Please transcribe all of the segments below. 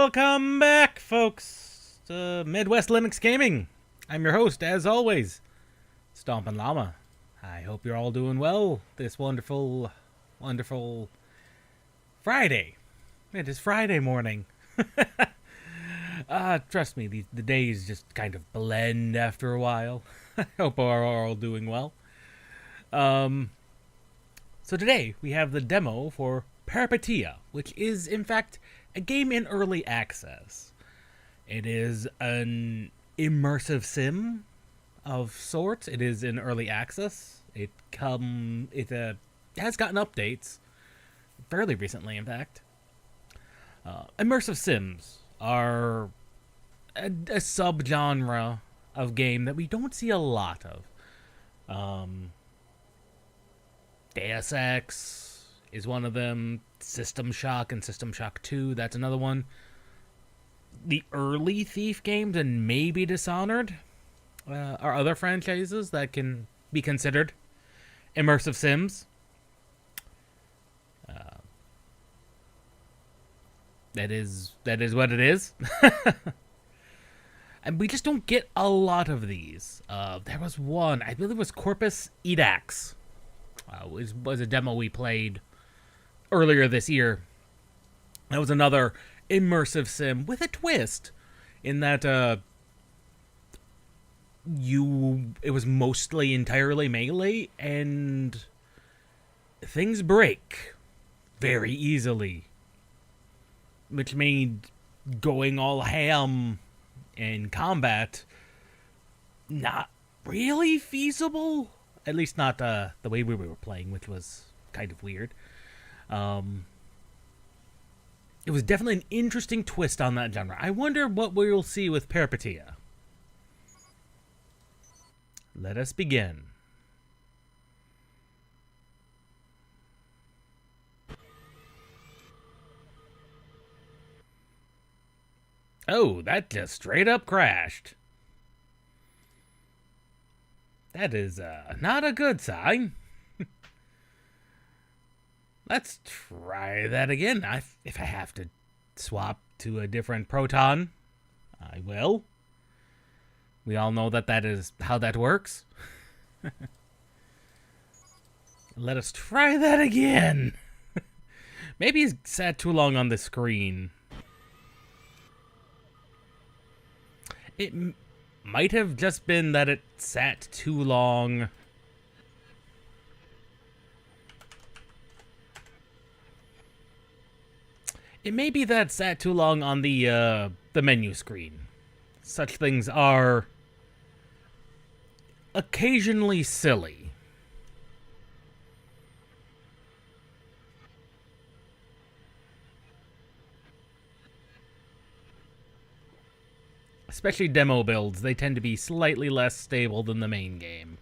Welcome back, folks, to Midwest Linux Gaming. I'm your host, as always, Stompin' Llama. I hope you're all doing well this wonderful, wonderful Friday. It is Friday morning. Trust me, the days just kind of blend after a while. I hope we're all doing well. So today, we have the demo for Peripeteia, which is, in fact, a game in early access. It is an immersive sim of sorts. It is in early access. It has gotten updates fairly recently, in fact. Immersive sims are a subgenre of game that we don't see a lot of. Deus Ex is one of them. System Shock and System Shock 2, that's another one. The early Thief games and maybe Dishonored are other franchises that can be considered immersive sims. That is what it is. And we just don't get a lot of these. There was one, I believe it was Corpus Edax. Was a demo we played earlier this year. That was another immersive sim with a twist in that it was mostly entirely melee and things break very easily, which made going all ham in combat not really feasible. At least not the way we were playing, which was kind of weird. It was definitely an interesting twist on that genre. I wonder what we will see with Peripeteia. Let us begin. Oh, that just straight up crashed. That is not a good sign. Let's try that again. If I have to swap to a different proton, I will. We all know that is how that works. Let us try that again. Maybe he's sat too long on the screen. It might have just been that it sat too long. It may be that it sat too long on the menu screen. Such things are occasionally silly. Especially demo builds, they tend to be slightly less stable than the main game.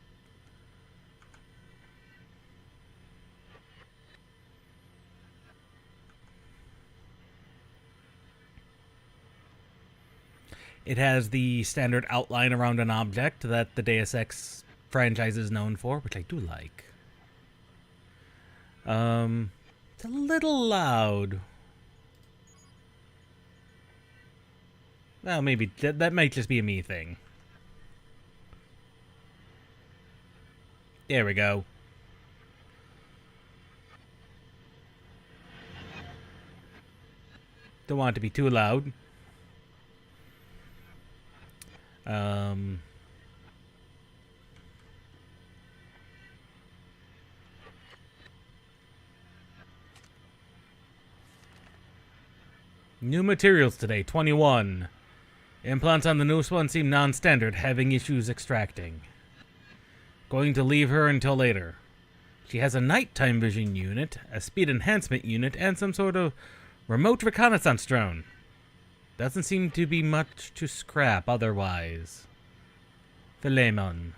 It has the standard outline around an object that the Deus Ex franchise is known for, which I do like. It's a little loud. Well, maybe that might just be a me thing. There we go. Don't want it to be too loud. New materials today, 21. Implants on the newest one seem non-standard, having issues extracting. Going to leave her until later. She has a nighttime vision unit, a speed enhancement unit, and some sort of remote reconnaissance drone. Doesn't seem to be much to scrap otherwise. Philemon.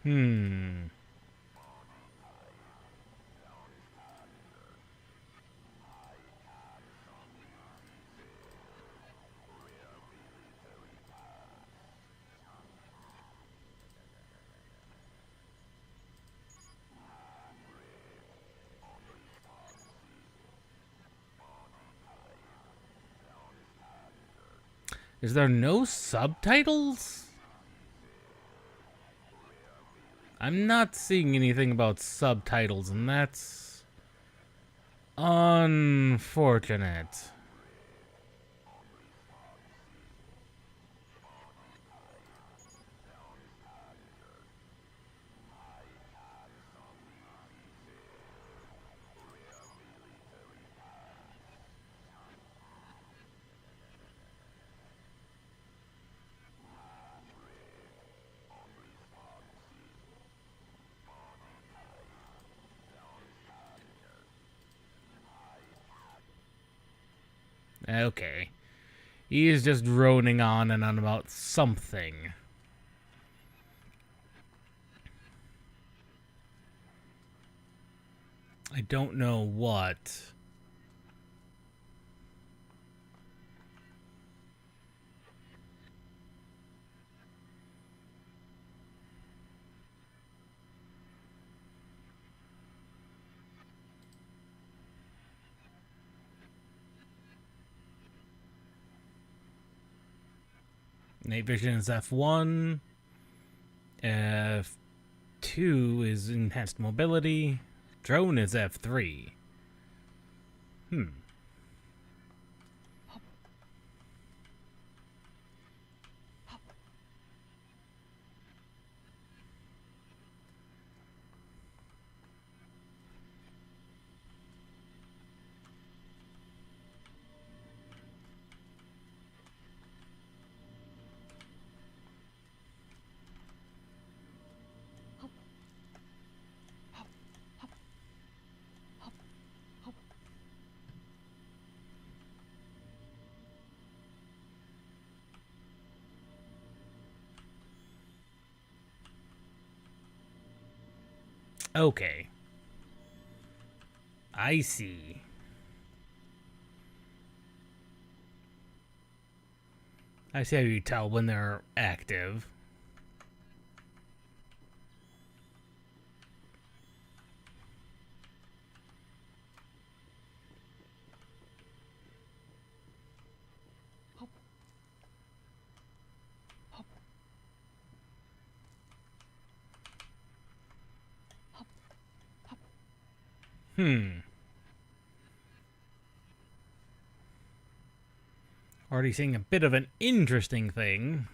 Hmm. Is there no subtitles? I'm not seeing anything about subtitles, and that's unfortunate. Okay. He is just droning on and on about something. I don't know what. Night vision is F1. F2 is enhanced mobility. Drone is F3. Okay. I see. I see how you tell when they're active. Already seeing a bit of an interesting thing.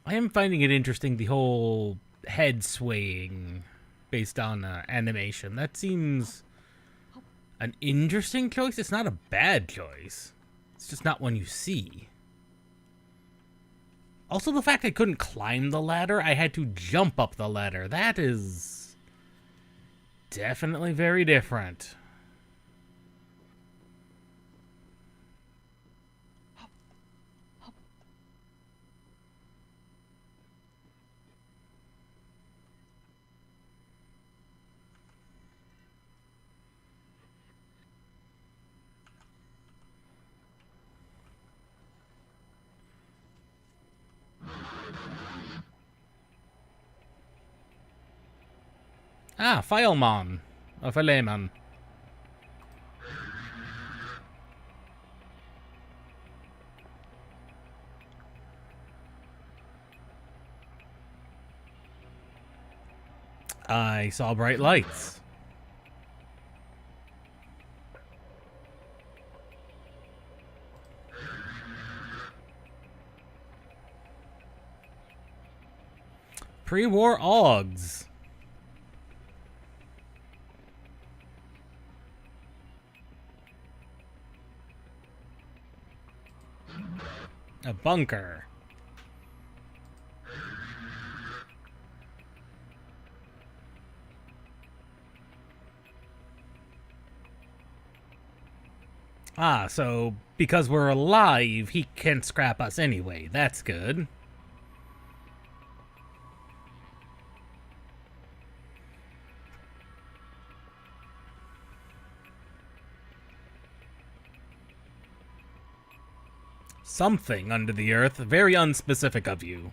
I am finding it interesting, the whole head swaying based on animation. That seems an interesting choice. It's not a bad choice. It's just not one you see. Also, the fact I couldn't climb the ladder, I had to jump up the ladder. That is definitely very different. Ah, Filemon. Or Filemon. I saw bright lights. Pre-war Augs. A bunker. Ah, so because we're alive, he can't scrap us anyway. That's good. Something under the earth. Very unspecific of you.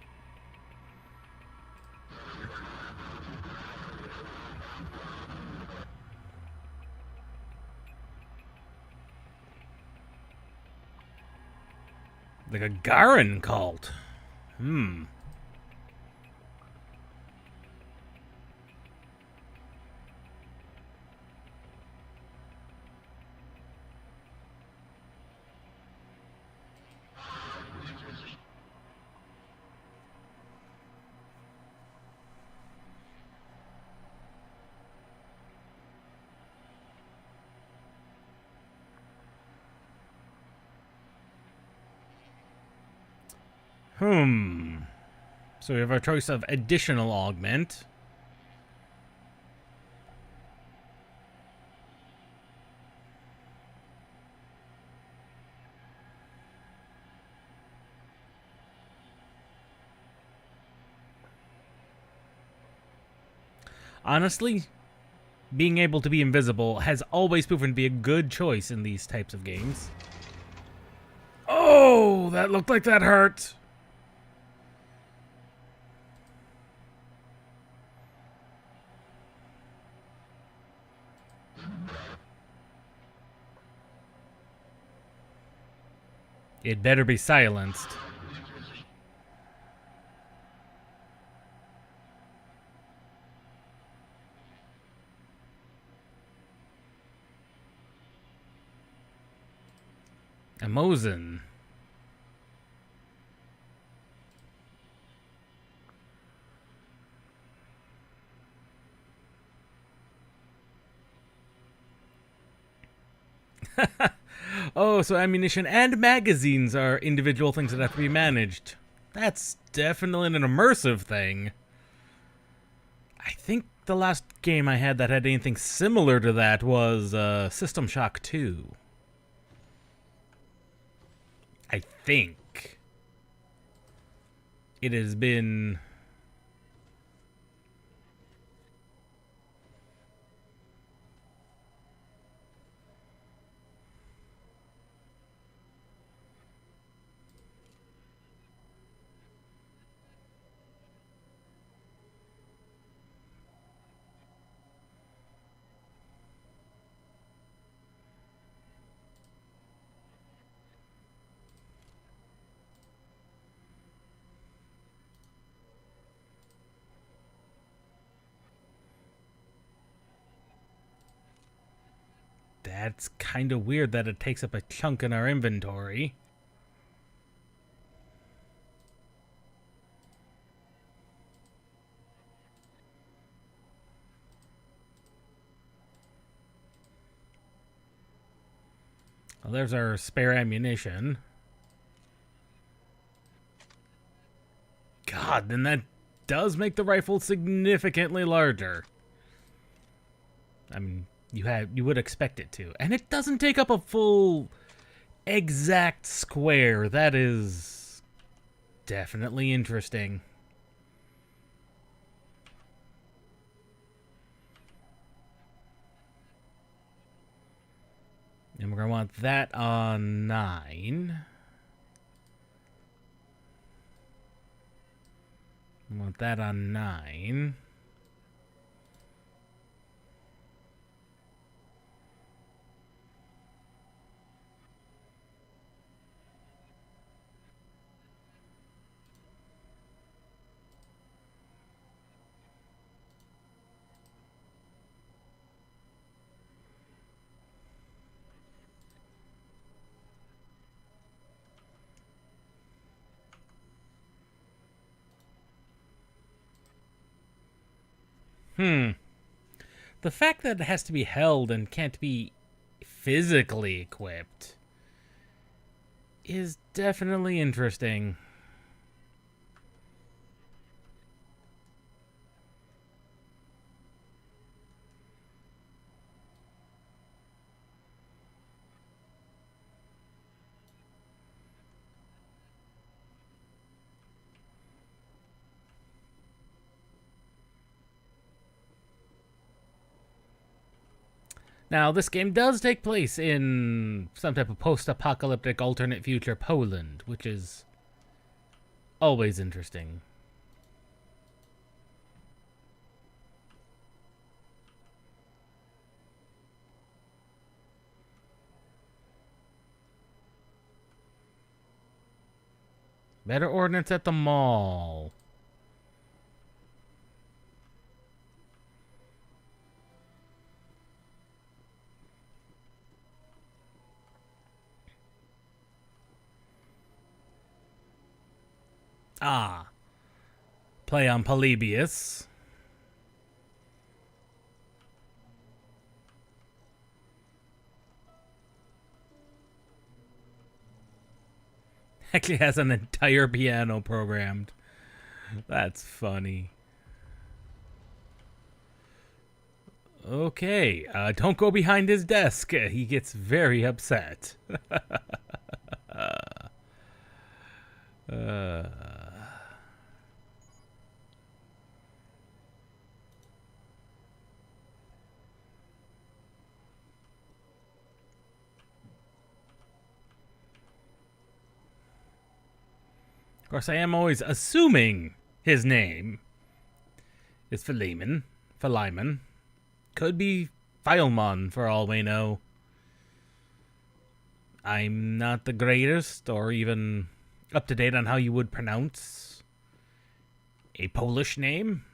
The Gagarin cult. Hmm. Hmm. So we have our choice of additional augment. Honestly, being able to be invisible has always proven to be a good choice in these types of games. Oh, that looked like that hurt. It better be silenced. Emozen. Oh, so ammunition and magazines are individual things that have to be managed. That's definitely an immersive thing. I think the last game I had that had anything similar to that was System Shock 2. I think. It has been... That's kind of weird that it takes up a chunk in our inventory. Well, there's our spare ammunition. God, then that does make the rifle significantly larger. I mean, you would expect it to. And it doesn't take up a full exact square. That is definitely interesting. And we're going to want that on 9. We want that on 9. The fact that it has to be held and can't be physically equipped is definitely interesting. Now, this game does take place in some type of post-apocalyptic alternate future Poland, which is always interesting. Better ordnance at the mall. Ah. Play on Polybius. Actually has an entire piano programmed. That's funny. Okay, don't go behind his desk. He gets very upset. Of course, I am always assuming his name is Philemon. Philemon. Could be Philemon for all we know. I'm not the greatest or even up to date on how you would pronounce a Polish name.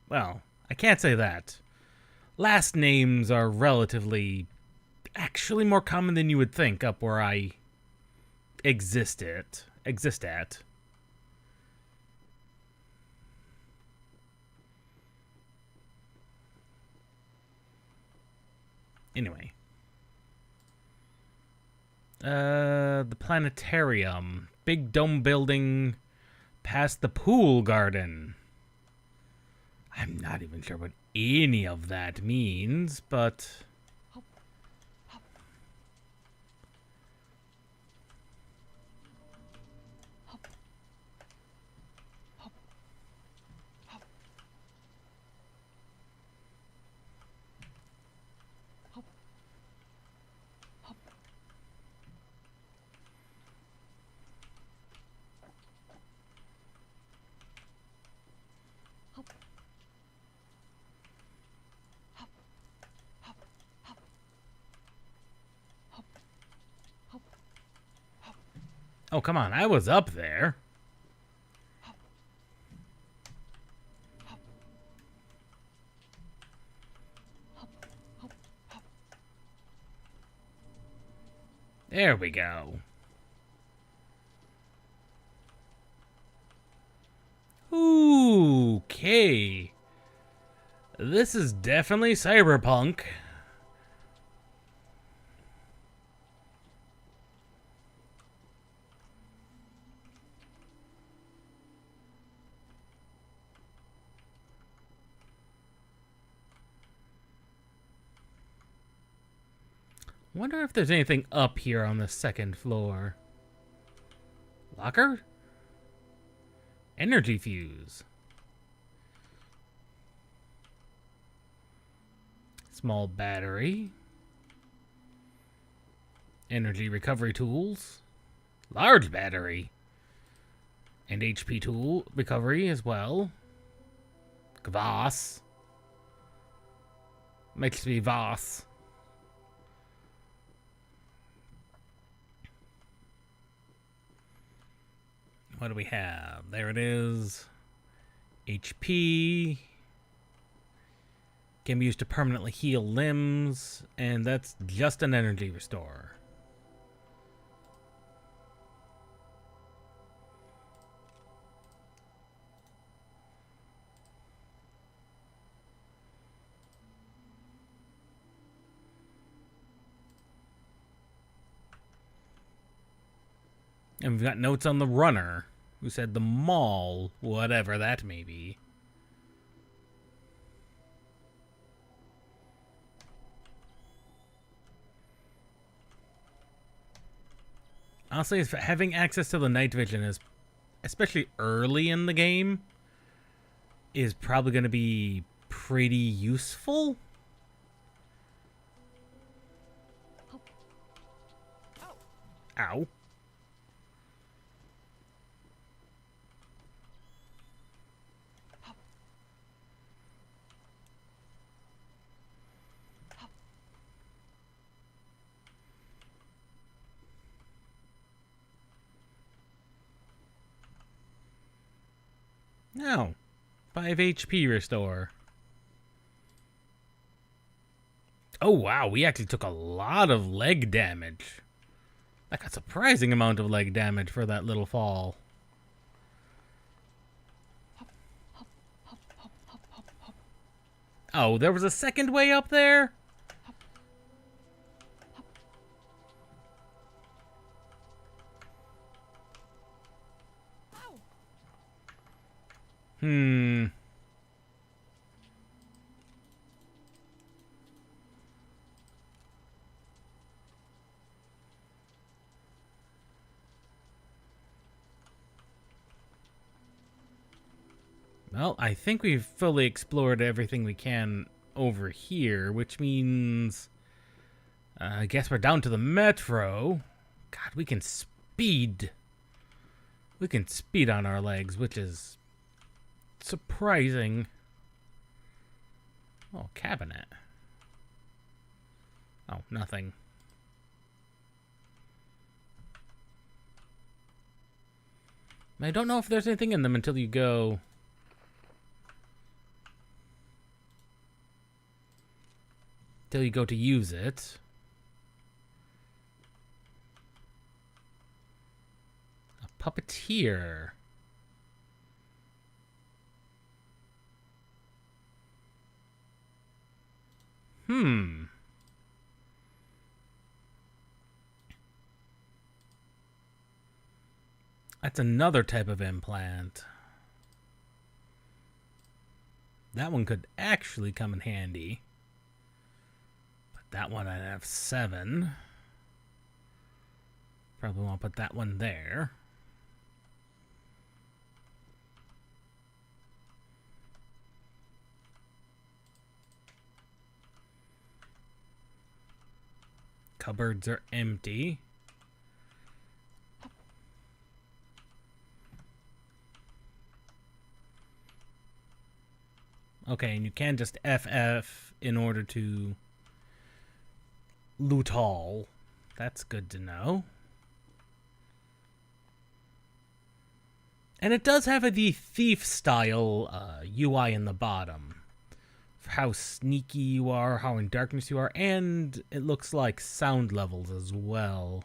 Well, I can't say that. Last names are relatively actually more common than you would think up where I exist at. Anyway. The planetarium. Big dome building past the pool garden. I'm not even sure what any of that means, but... Oh, come on. I was up there. There we go. Okay. This is definitely cyberpunk. Wonder if there's anything up here on the second floor. Locker? Energy fuse. Small battery. Energy recovery tools. Large battery. And HP tool recovery as well. Kvass. Makes me Voss. What do we have? There it is. HP. Can be used to permanently heal limbs. And that's just an energy restore. And we've got notes on the runner, who said the mall, whatever that may be. Honestly, having access to the night vision is, especially early in the game, is probably going to be pretty useful. Ow. No. 5 HP restore. Oh, wow. We actually took a lot of leg damage. Like a surprising amount of leg damage for that little fall. Oh, there was a second way up there? Hmm. Well, I think we've fully explored everything we can over here, which means... I guess we're down to the metro. God, we can speed. We can speed on our legs, which is surprising. Oh, cabinet. Oh, nothing. I don't know if there's anything in them until you go... Till you go to use it. A puppeteer. That's another type of implant. That one could actually come in handy. But that one I'd have 7. Probably want to put that one there. Cupboards are empty. Okay, and you can just FF in order to loot all. That's good to know. And it does have the thief style UI in the bottom. For how sneaky you are, how in darkness you are, and it looks like sound levels as well.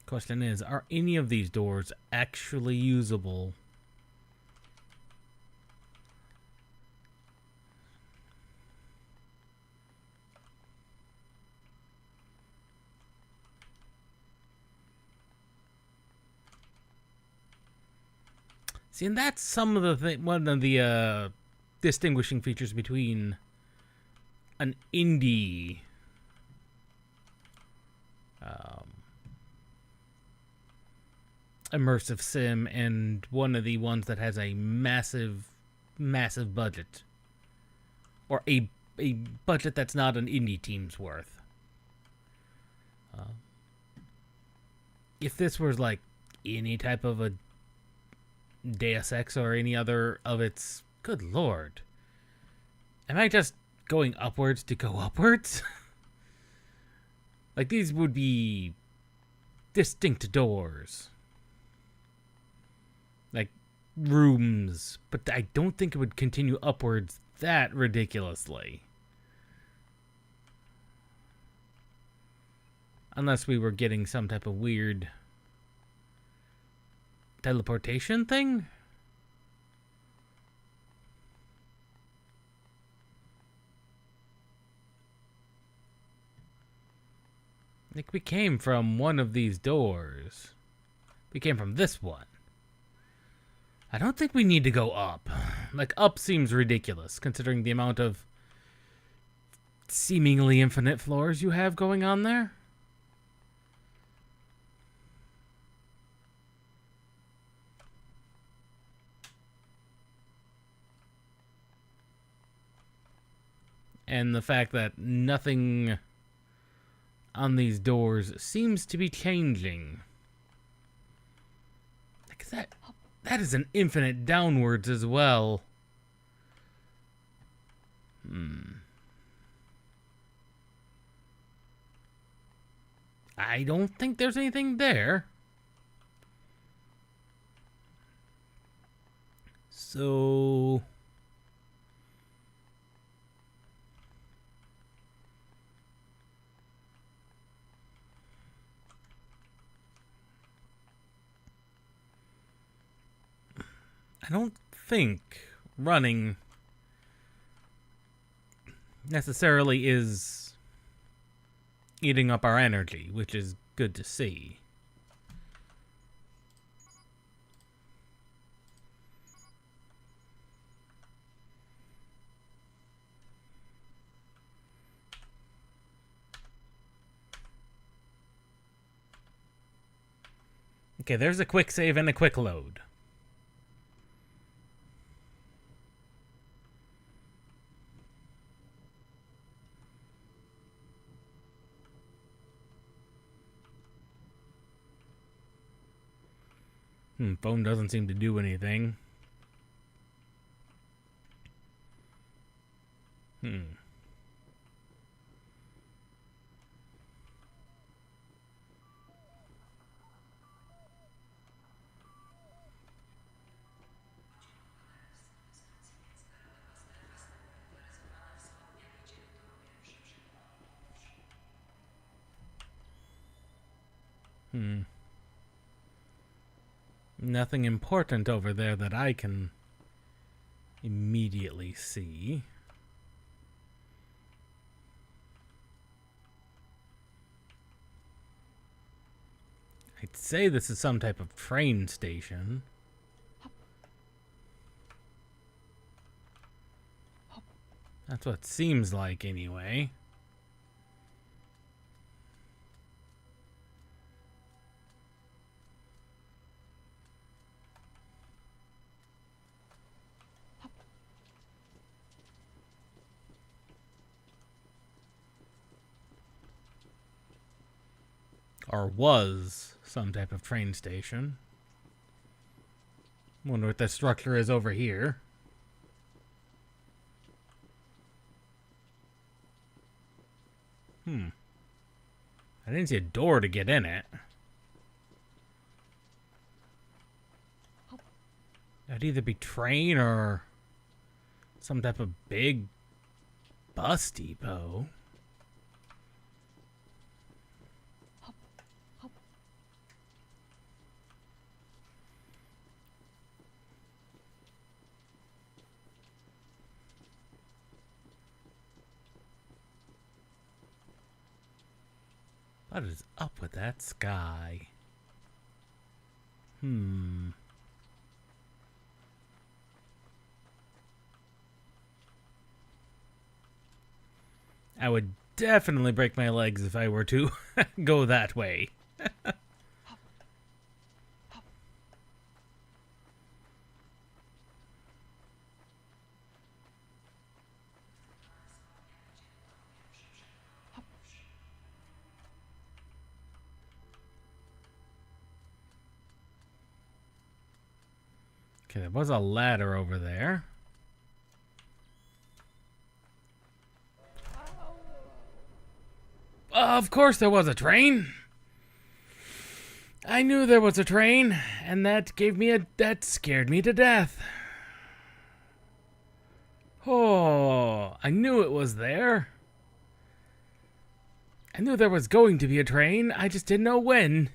Question is, are any of these doors actually usable? See, and that's some of the one of the distinguishing features between an indie immersive sim and one of the ones that has a massive budget, or a budget that's not an indie team's worth. If this was like any type of a Deus Ex or any other of its, good lord, am I just going upwards to go upwards? Like, these would be distinct doors, like rooms, but I don't think it would continue upwards that ridiculously. Unless we were getting some type of weird teleportation thing? Like, we came from one of these doors. We came from this one. I don't think we need to go up. Like, up seems ridiculous, considering the amount of seemingly infinite floors you have going on there. And the fact that nothing on these doors seems to be changing. Like, that is an infinite downwards as well. I don't think there's anything there. So... I don't think running necessarily is eating up our energy, which is good to see. Okay, there's a quick save and a quick load. Phone doesn't seem to do anything. Nothing important over there that I can immediately see. I'd say this is some type of train station. That's what it seems like, anyway. Or was some type of train station. Wonder what the structure is over here. I didn't see a door to get in it. That'd either be train or some type of big bus depot. What is up with that sky? I would definitely break my legs if I were to go that way. Okay, there was a ladder over there. Of course there was a train. I knew there was a train, and that scared me to death. Oh, I knew it was there. I knew there was going to be a train, I just didn't know when.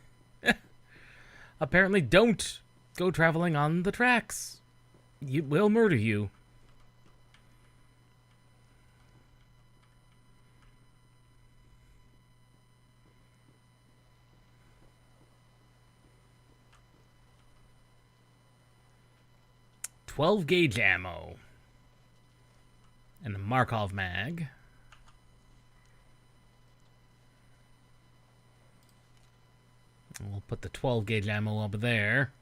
Apparently don't go traveling on the tracks. It will murder you. 12 gauge ammo. And a Markov mag. We'll put the 12 gauge ammo up there.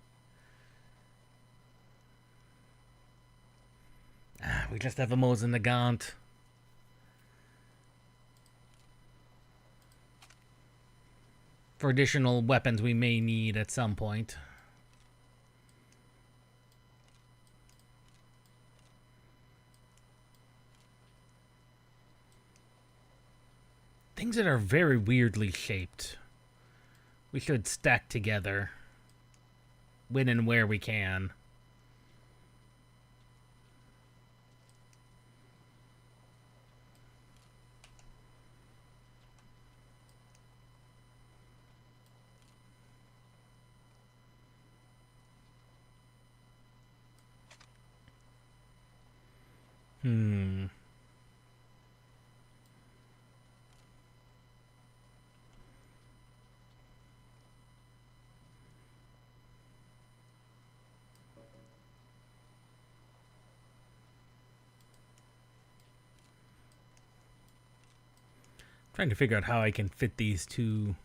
We just have a Mosin Nagant. For additional weapons we may need at some point. Things that are very weirdly shaped. We should stack together. When and where we can. Trying to figure out how I can fit these two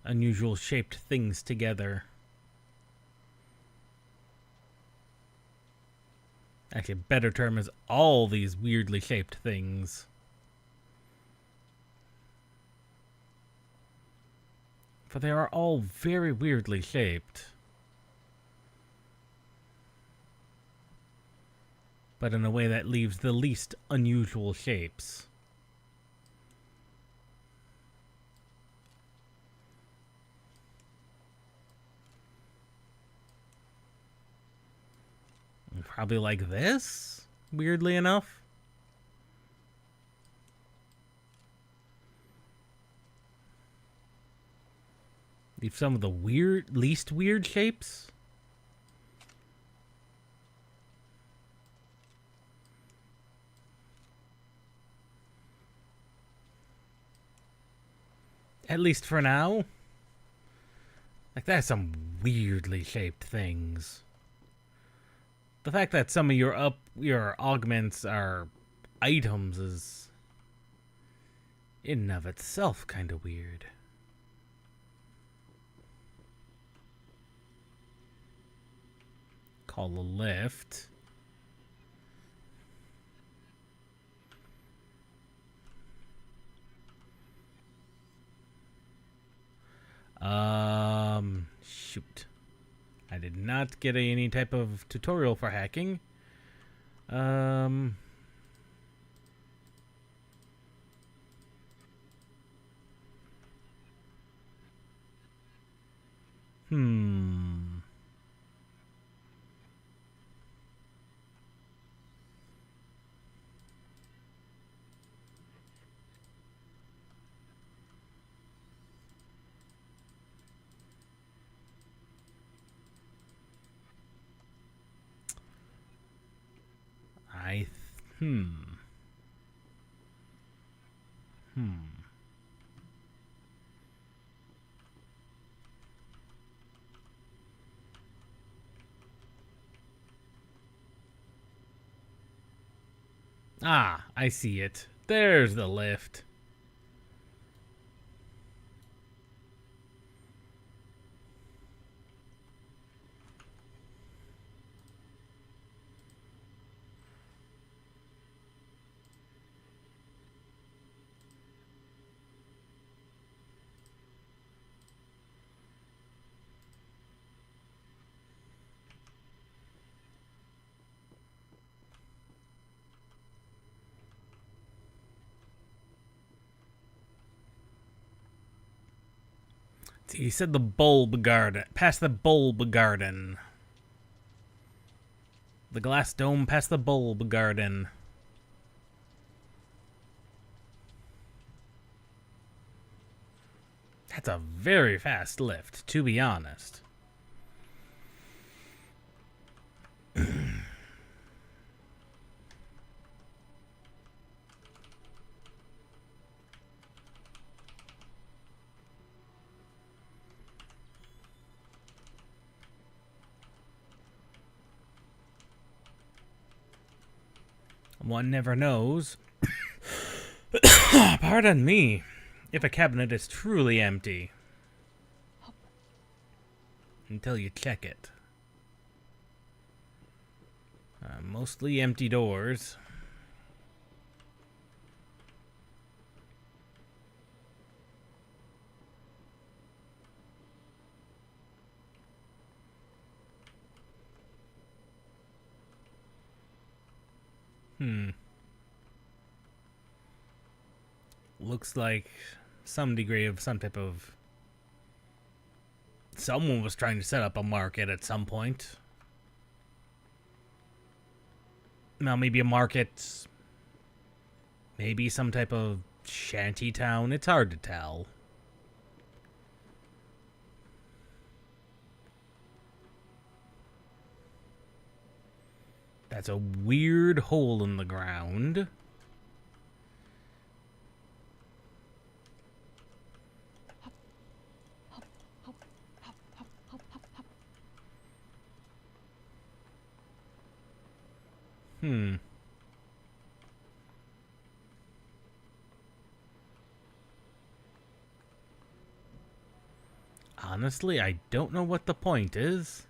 unusual shaped things together. Actually, a better term is all these weirdly shaped things. For they are all very weirdly shaped. But in a way that leaves the least unusual shapes. Probably like this, weirdly enough. Leave some of the least weird shapes. At least for now. Like, that's some weirdly shaped things. The fact that some of your augments are items is in and of itself kind of weird. Call a lift. Shoot. I did not get any type of tutorial for hacking. Ah, I see it. There's the lift. He said the bulb garden. Past the bulb garden. The glass dome past the bulb garden. That's a very fast lift, to be honest. One never knows. Pardon me. If a cabinet is truly empty. Until you check it. Mostly empty doors. Looks like some degree of some type of... Someone was trying to set up a market at some point. Now, maybe a market. Maybe some type of shanty town. It's hard to tell. That's a weird hole in the ground. Honestly, I don't know what the point is.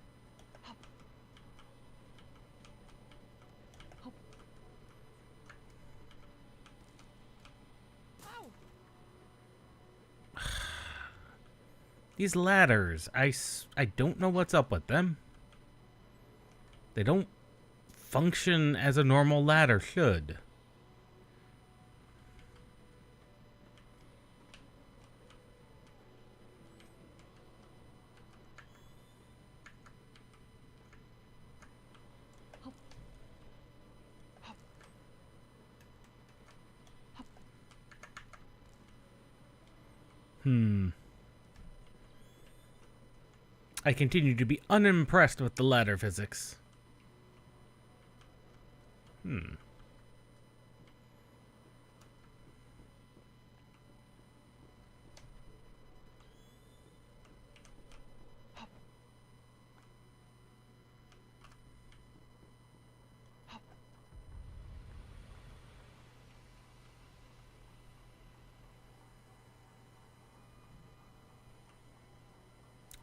These ladders, I don't know what's up with them. They don't function as a normal ladder should. I continue to be unimpressed with the ladder physics.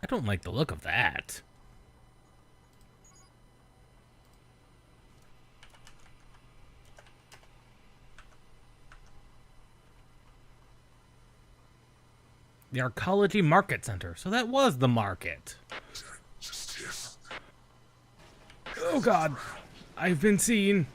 I don't like the look of that. The Arcology Market Center. So that was the market. Oh god. I've been seen.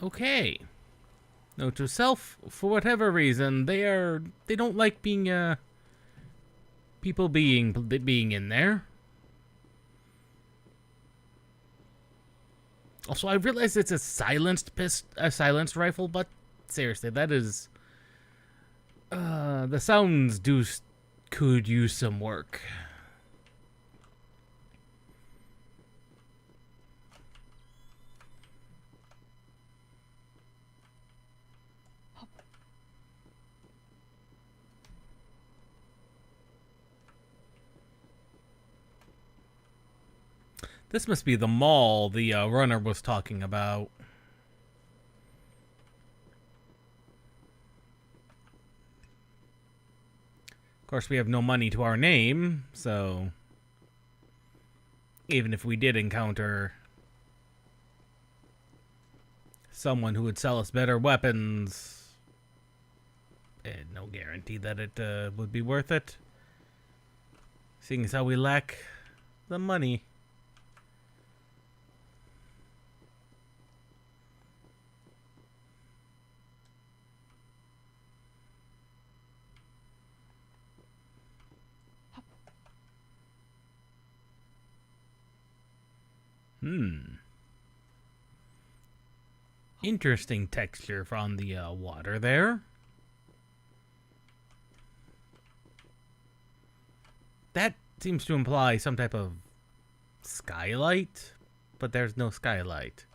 Okay. Note to self, for whatever reason, they don't like being people being in there. Also, I realize it's a silenced rifle, but seriously, that is the sounds could use some work. This must be the mall the runner was talking about. Of course, we have no money to our name, so even if we did encounter someone who would sell us better weapons, no guarantee that it would be worth it, seeing as how we lack the money. Interesting texture from the water there. That seems to imply some type of skylight, but there's no skylight.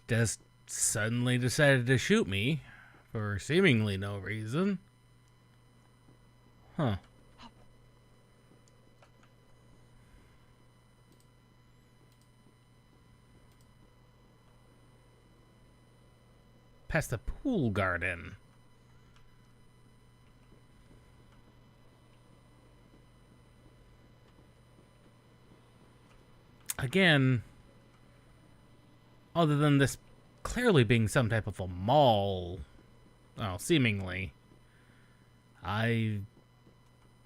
Just suddenly decided to shoot me for seemingly no reason. Huh. Past the pool garden. Again, other than this clearly being some type of a mall, well, seemingly, I've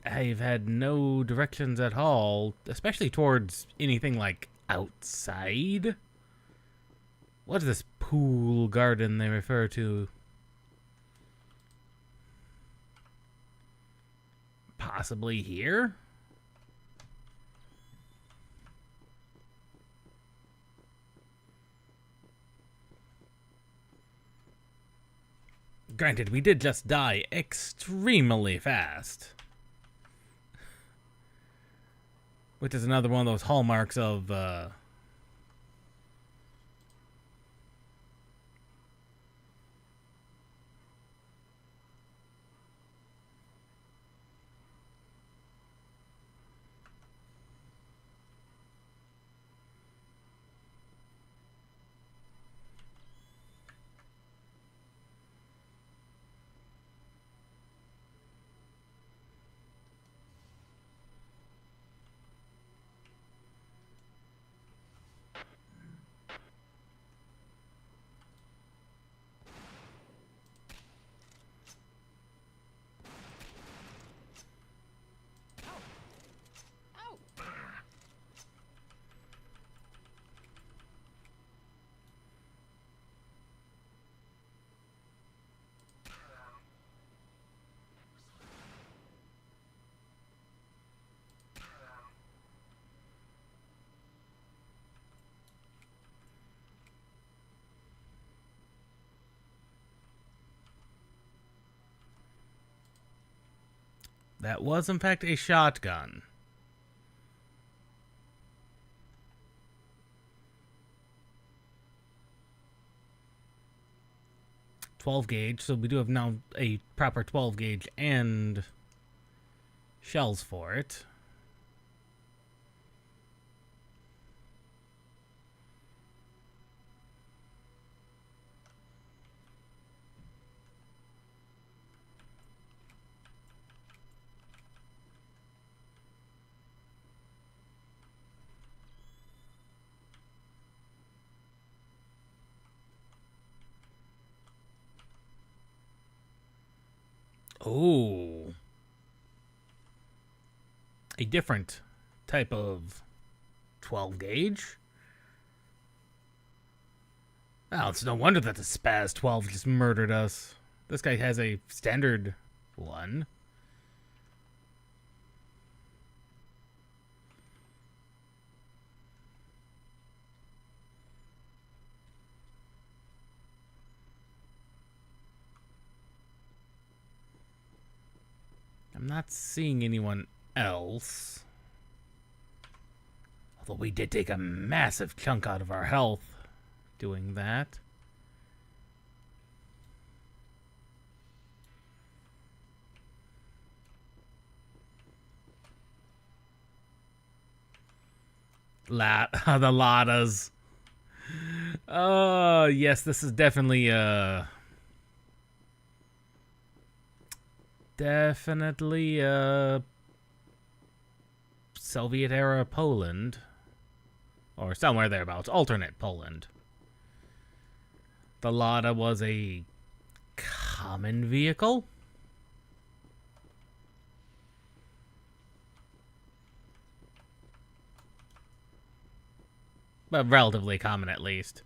had no directions at all, especially towards anything like outside. What is this pool garden they refer to? Possibly here? Granted, we did just die extremely fast. Which is another one of those hallmarks of, that was in fact a shotgun. .12 gauge, so we do have now a proper 12 gauge and shells for it. Oh. A different type of 12 gauge. Well, it's no wonder that the Spaz 12 just murdered us. This guy has a standard one. I'm not seeing anyone else. Although we did take a massive chunk out of our health doing that. The Ladas. Oh, yes, this is definitely Soviet era Poland. Or somewhere thereabouts. Alternate Poland. The Lada was a common vehicle. But relatively common, at least.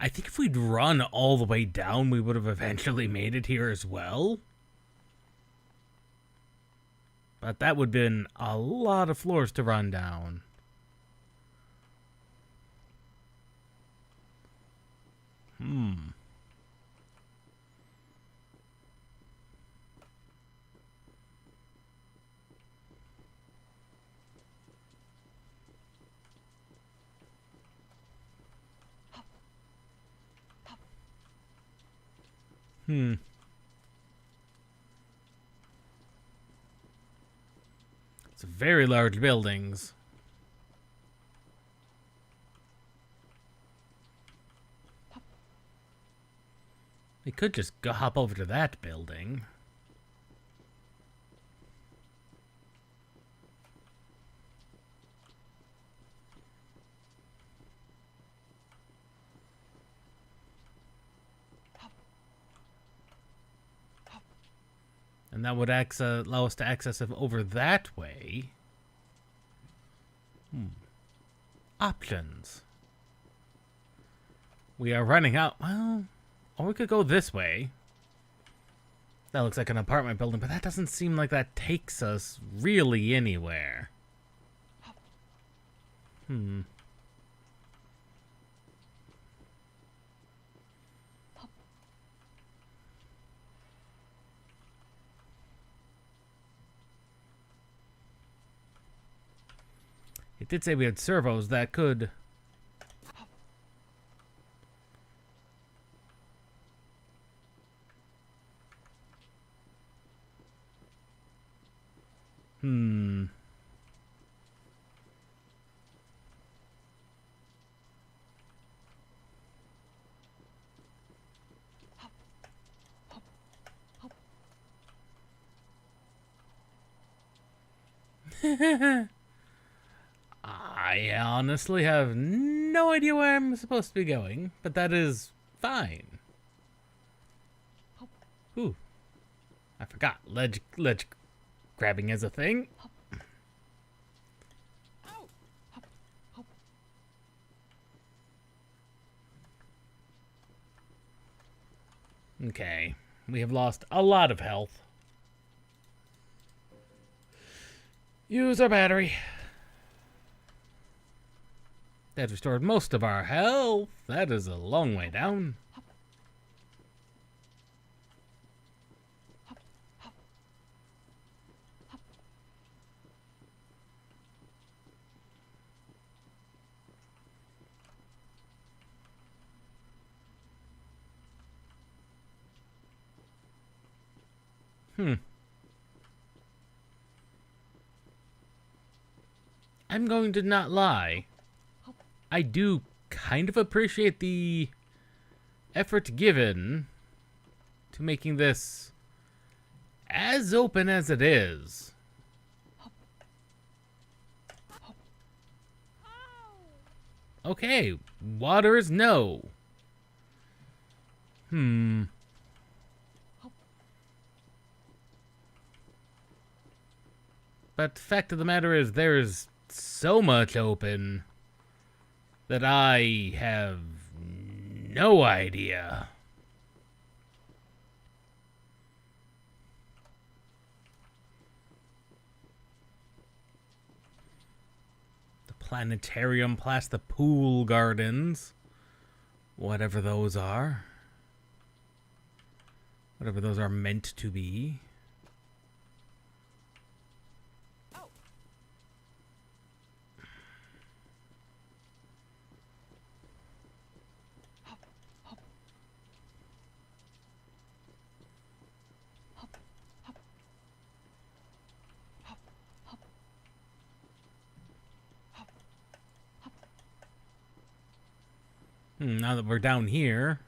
I think if we'd run all the way down, we would have eventually made it here as well. But that would have been a lot of floors to run down. It's very large buildings. We could just go hop over to that building. And that would allow us to access it over that way. Options. We are running out. Well, or we could go this way. That looks like an apartment building, but that doesn't seem like that takes us really anywhere. It did say we had servos that could... I honestly have no idea where I'm supposed to be going, but that is fine. Ooh. I forgot. Ledge grabbing is a thing. Okay. We have lost a lot of health. Use our battery. That restored most of our health. That is a long way down. I'm going to not lie. I do kind of appreciate the effort given to making this as open as it is. Okay, water is no. But the fact of the matter is, there's so much open that I have no idea. The planetarium plus the pool gardens, whatever those are. Whatever those are meant to be. Now that we're down here,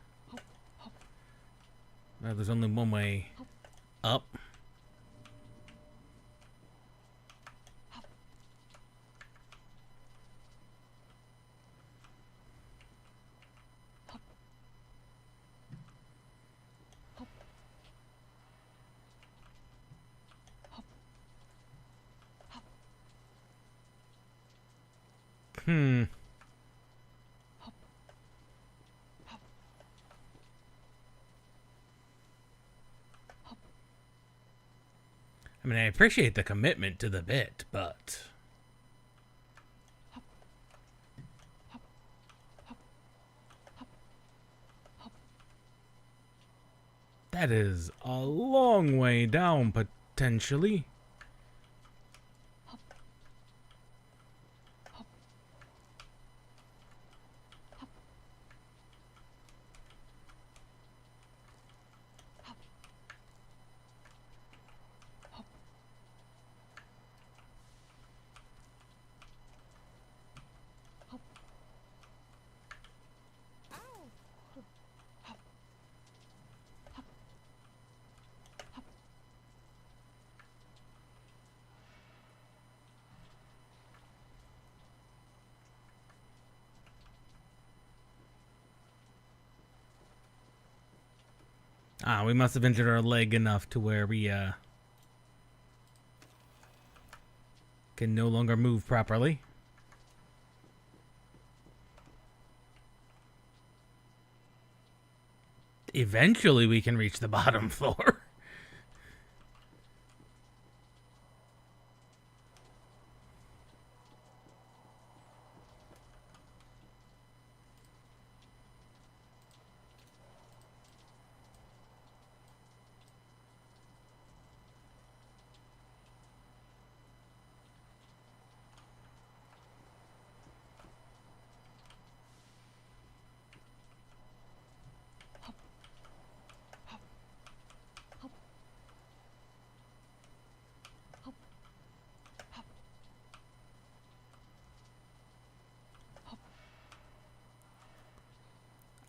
there's only one way up. I mean, I appreciate the commitment to the bit, but that is a long way down, potentially. We must have injured our leg enough to where we can no longer move properly. Eventually we can reach the bottom floor.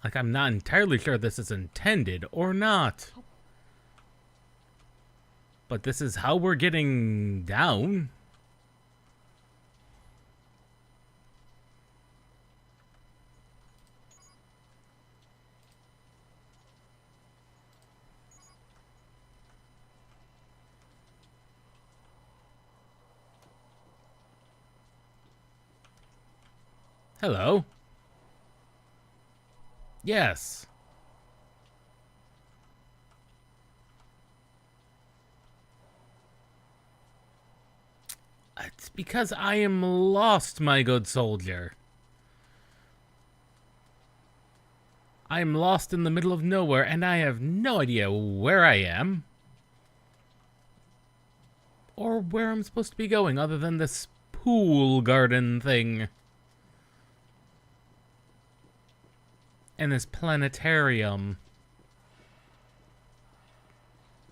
Like, I'm not entirely sure this is intended or not. But this is how we're getting down. Hello. Yes. It's because I am lost, my good soldier. I am lost in the middle of nowhere, and I have no idea where I am. Or where I'm supposed to be going, other than this pool garden thing. And this planetarium.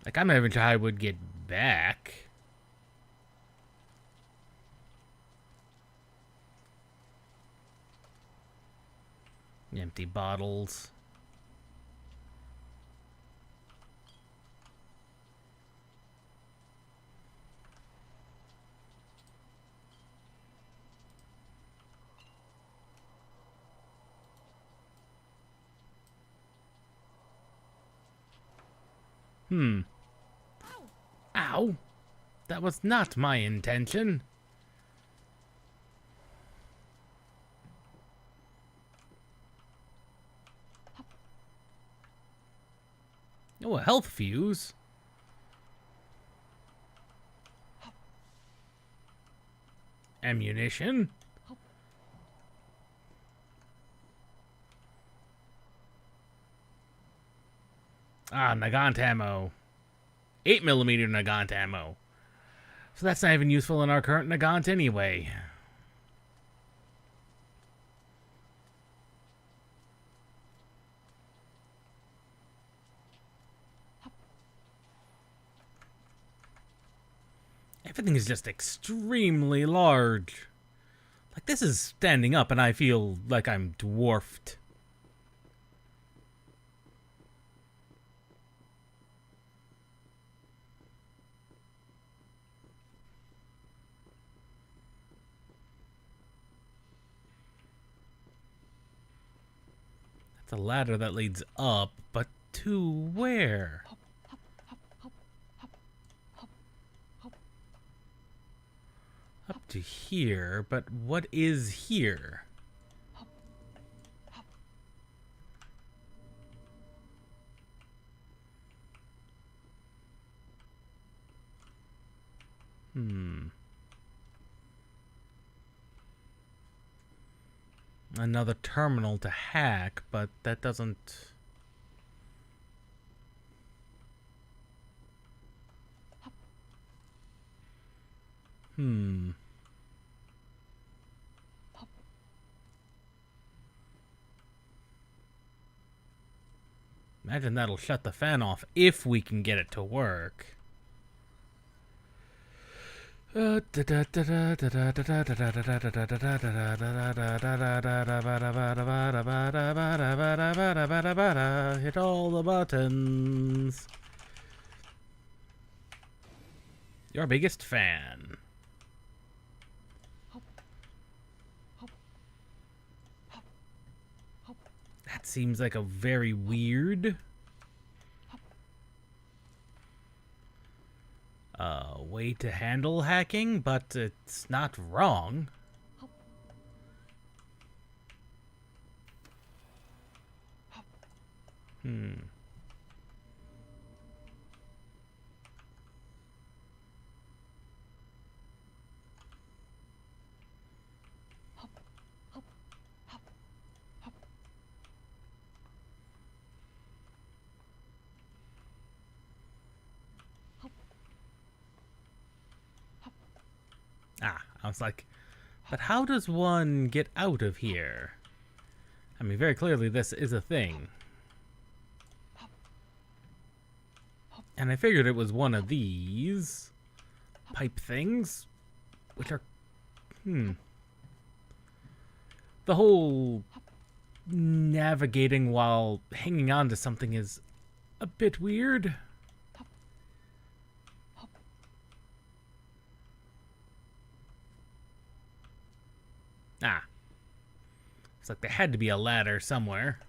Like, I'm not even sure how I would get back. Empty bottles. Ow! That was not my intention. Oh, a health fuse. Ammunition. Ah, Nagant ammo. 8mm Nagant ammo. So that's not even useful in our current Nagant anyway. Everything is just extremely large. Like, this is standing up and I feel like I'm dwarfed. That's a ladder that leads up, but to where? Up to here, but what is here? Another terminal to hack, but that doesn't... Imagine that'll shut the fan off if we can get it to work. Hit all the buttons. Your biggest fan. That seems like a very weird way to handle hacking, but it's not wrong. I was like, but how does one get out of here? I mean, very clearly this is a thing. And I figured it was one of these pipe things, which are, the whole navigating while hanging on to something is a bit weird. It's like there had to be a ladder somewhere.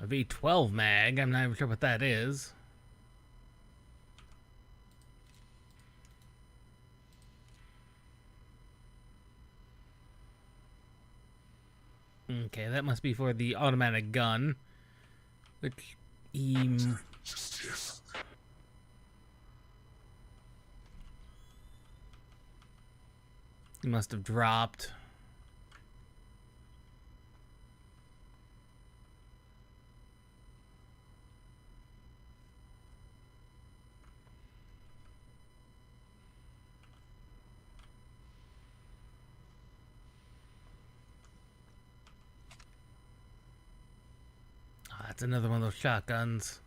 A V12 mag, I'm not even sure what that is. Okay, that must be for the automatic gun. Which he must have dropped. it's another one of those shotguns.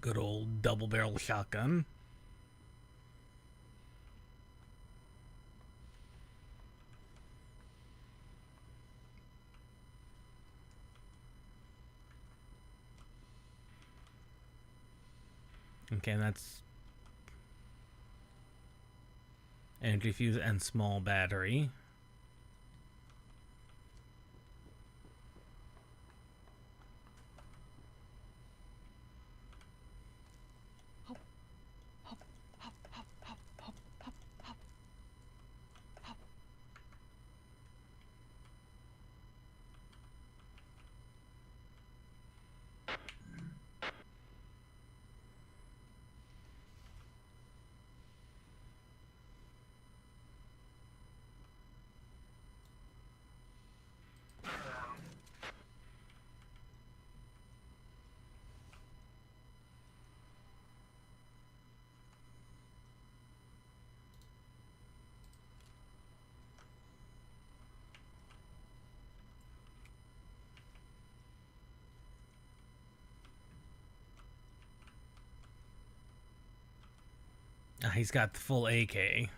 Good old double-barrel shotgun. Okay, that's energy fuse and small battery. He's got the full AK.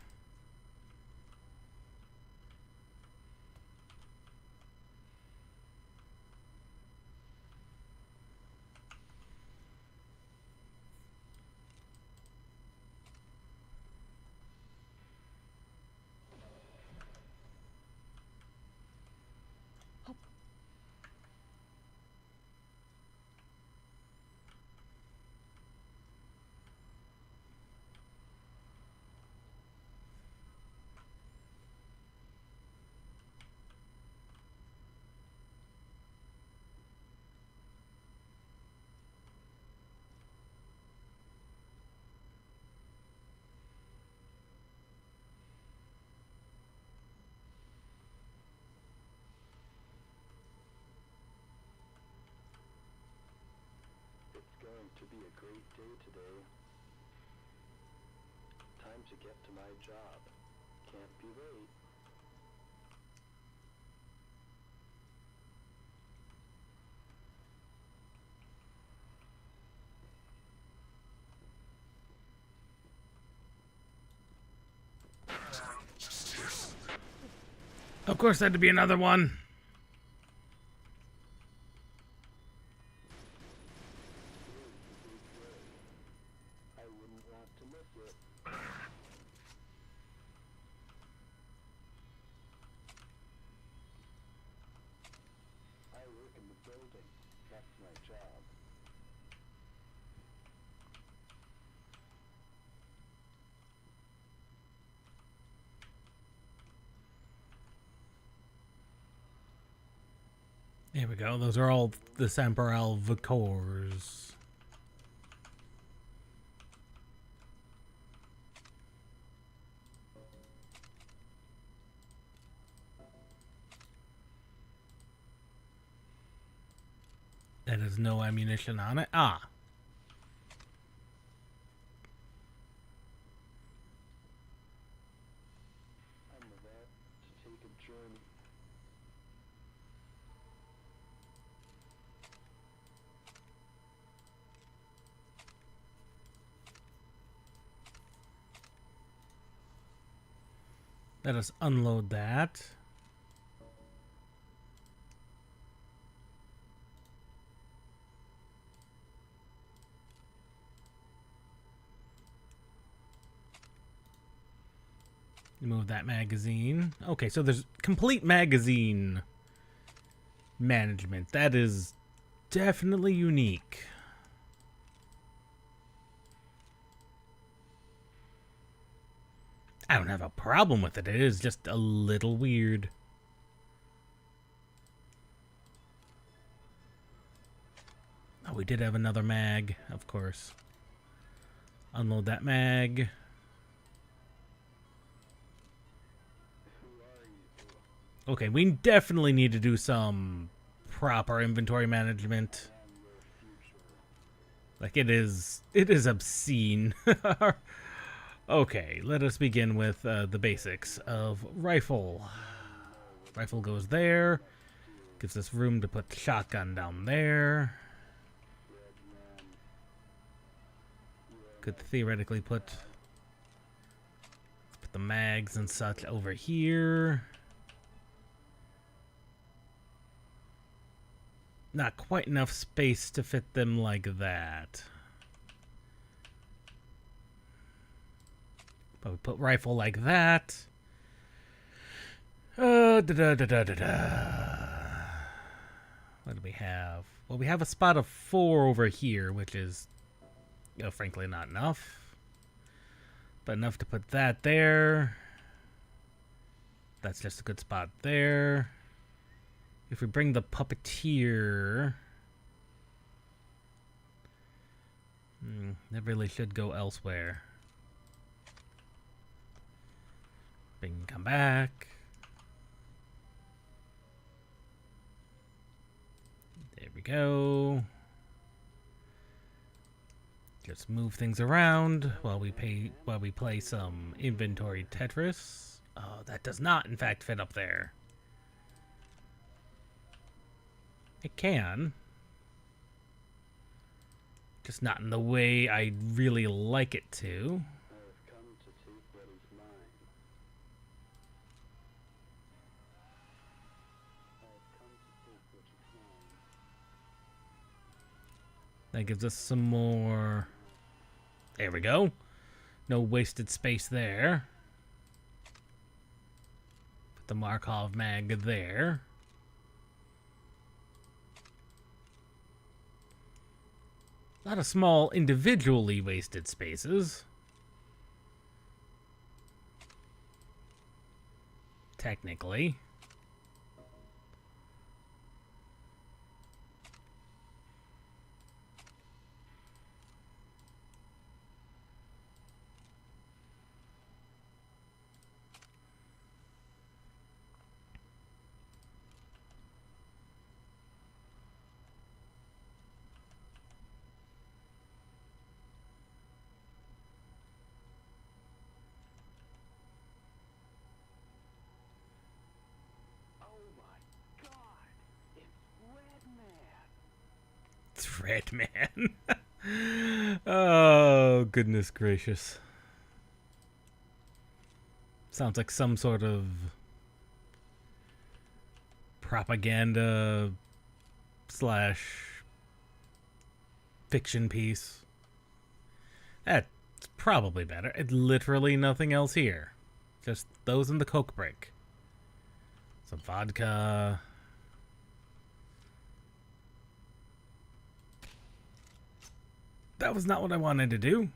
Going to be a great day today. Time to get to my job. Can't be late. Of course, there had to be another one. I wouldn't want to miss it. I work in the building. That's my job. There we go. Those are all the Samparel Vicors. That has no ammunition on it. Ah. I'm about to take a journey. Let us unload that. Remove that magazine. Okay, so there's complete magazine management. That is definitely unique. I don't have a problem with it. It is just a little weird. Oh, we did have another mag, of course. Unload that mag. Okay, we definitely need to do some proper inventory management. Like, it is obscene. Okay, let us begin with the basics of rifle. Rifle goes there. Gives us room to put shotgun down there. Could theoretically put the mags and such over here. Not quite enough space to fit them like that. But we put rifle like that. What do we have? Well, we have a spot of 4 over here, which is, frankly, not enough. But enough to put that there. That's just a good spot there. If we bring the puppeteer... that really should go elsewhere. Bing, come back. There we go. Just move things around while we play some inventory Tetris. Oh, that does not, in fact, fit up there. It can. Just not in the way I really like it to. I've come to take what is mine. I've come to take what is mine. That gives us some more. There we go. No wasted space there. Put the Markov mag there. A lot of small individually wasted spaces. Technically. It's Red Man. Oh, goodness gracious. Sounds like some sort of propaganda slash fiction piece. That's probably better. It's literally nothing else here. Just those in the Coke break. Some vodka. That was not what I wanted to do.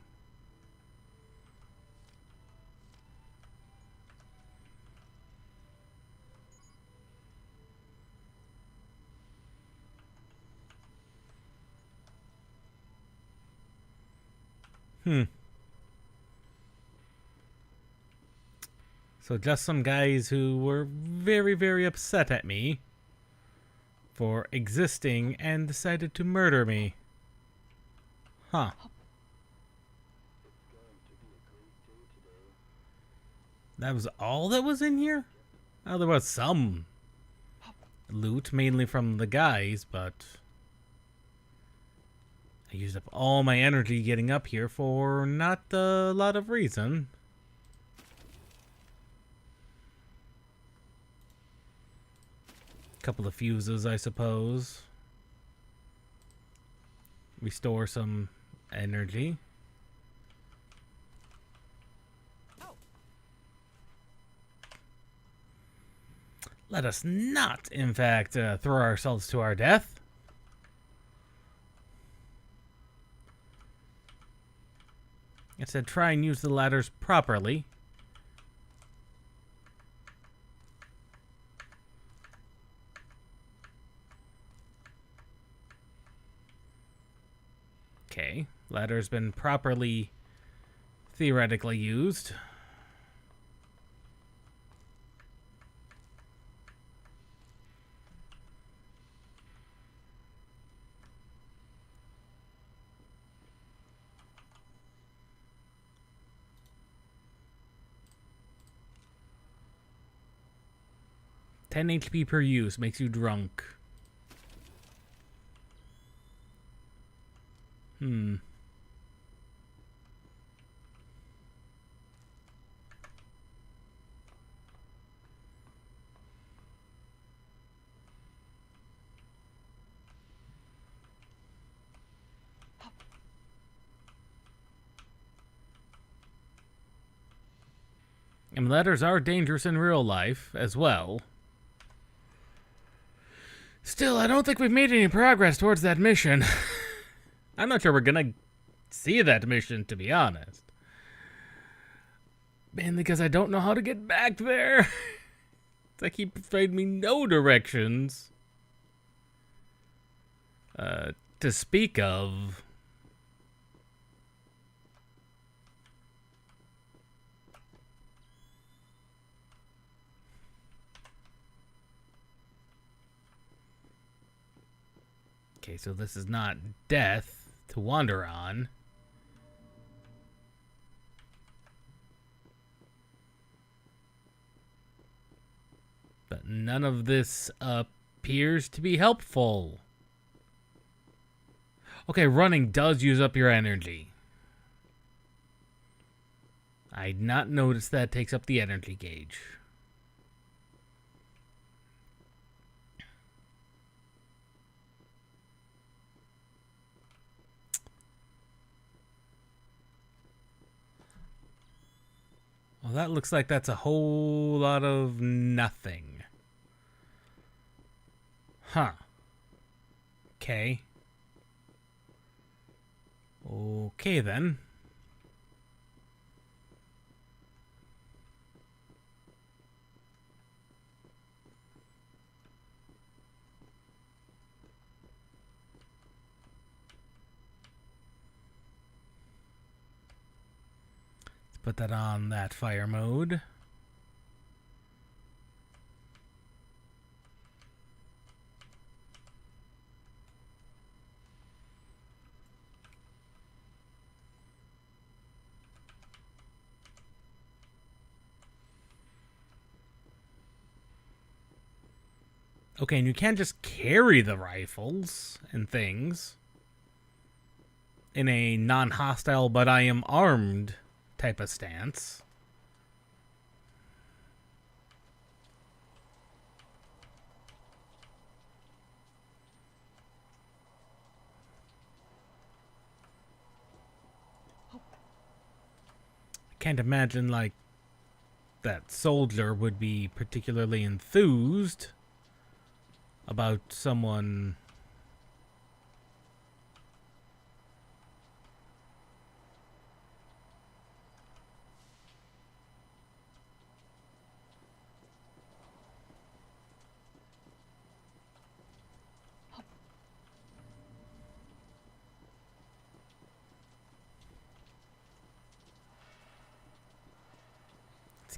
So just some guys who were very, very upset at me for existing and decided to murder me. Huh. That was all that was in here? Oh, there was some loot, mainly from the guys, but I used up all my energy getting up here for not a lot of reason. Couple of fuses, I suppose. Restore some energy. Let us not, in fact, throw ourselves to our death. Instead, try and use the ladders properly. Okay, ladder's been properly theoretically used. Ten HP per use makes you drunk. And letters are dangerous in real life as well. Still, I don't think we've made any progress towards that mission. I'm not sure we're gonna see that mission, to be honest. Mainly because I don't know how to get back there. They keep providing me no directions. To speak of. Okay, so this is not death to wander on. But none of this appears to be helpful. Okay, running does use up your energy. I'd not noticed that takes up the energy gauge. Well, that looks like that's a whole lot of nothing. Huh. Okay. Okay, then. Let's put that on that fire mode. Okay, and you can't just carry the rifles and things in a non-hostile but I am armed type of stance. I can't imagine, like, that soldier would be particularly enthused about someone.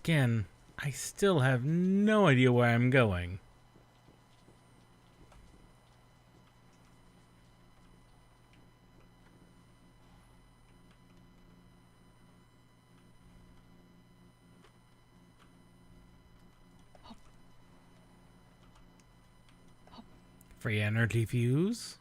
Again, I still have no idea where I'm going. Free energy fuse.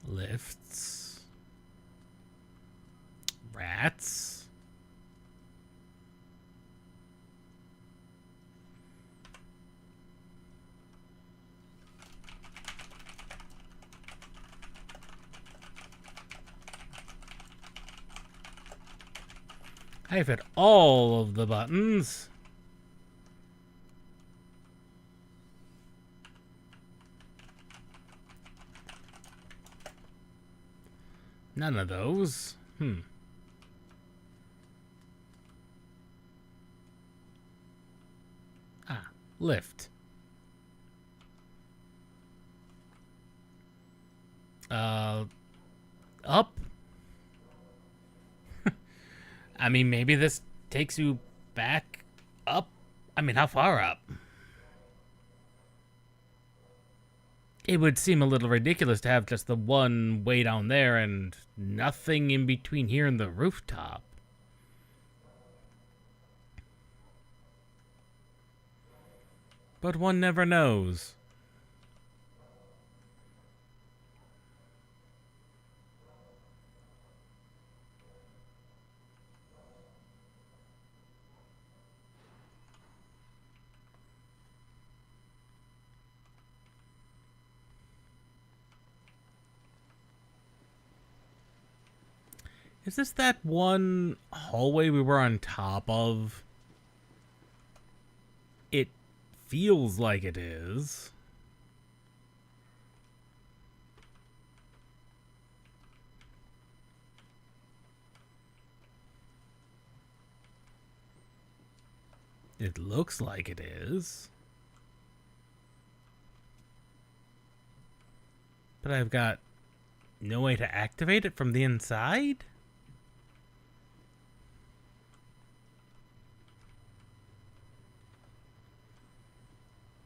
Lifts. Rats. I've hit all of the buttons. None of those. Lift. Up? I mean, maybe this takes you back up? I mean, how far up? It would seem a little ridiculous to have just the one way down there and nothing in between here and the rooftop. But one never knows. Is this that one hallway we were on top of? It feels like it is. It looks like it is. But I've got no way to activate it from the inside?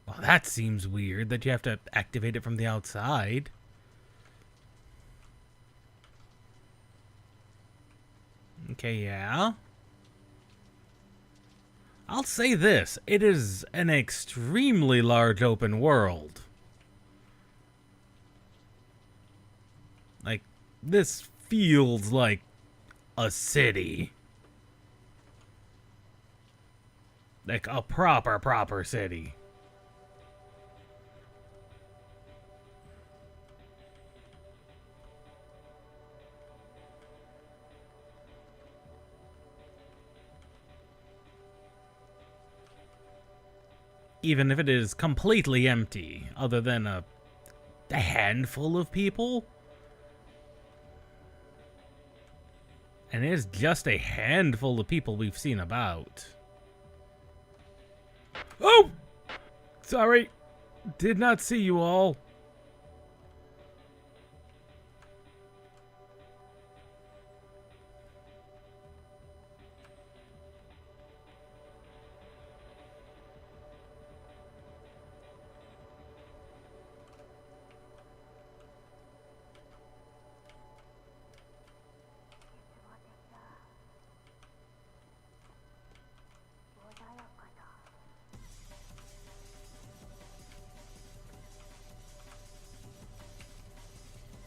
Well, that seems weird that you have to activate it from the outside. Okay, yeah. I'll say this, it is an extremely large open world. Like, this feels like a city. Like a proper city. Even if it is completely empty, other than a handful of people. And it is just a handful of people we've seen about. Oh! Sorry. Did not see you all.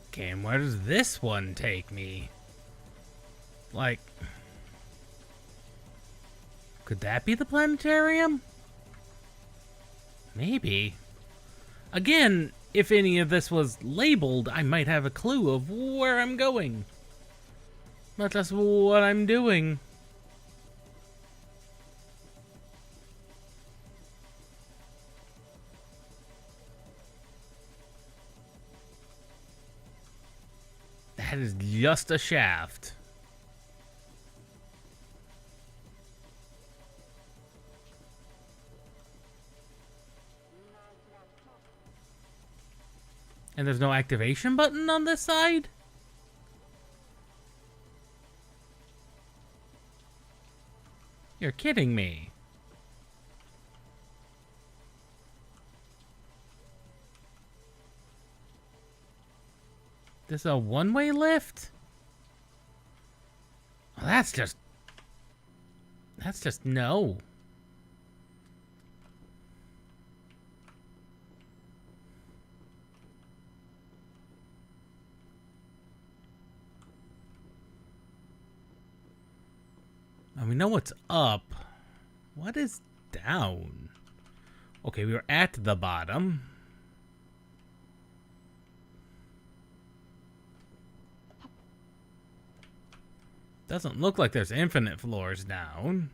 Okay, and where does this one take me? Like, could that be the planetarium? Maybe. Again, if any of this was labeled, I might have a clue of where I'm going. Not just what I'm doing. That is just a shaft. And there's no activation button on this side? You're kidding me. This a one-way lift? Well, that's just no. And we know what's up. What is down? Okay, we were at the bottom. Doesn't look like there's infinite floors down.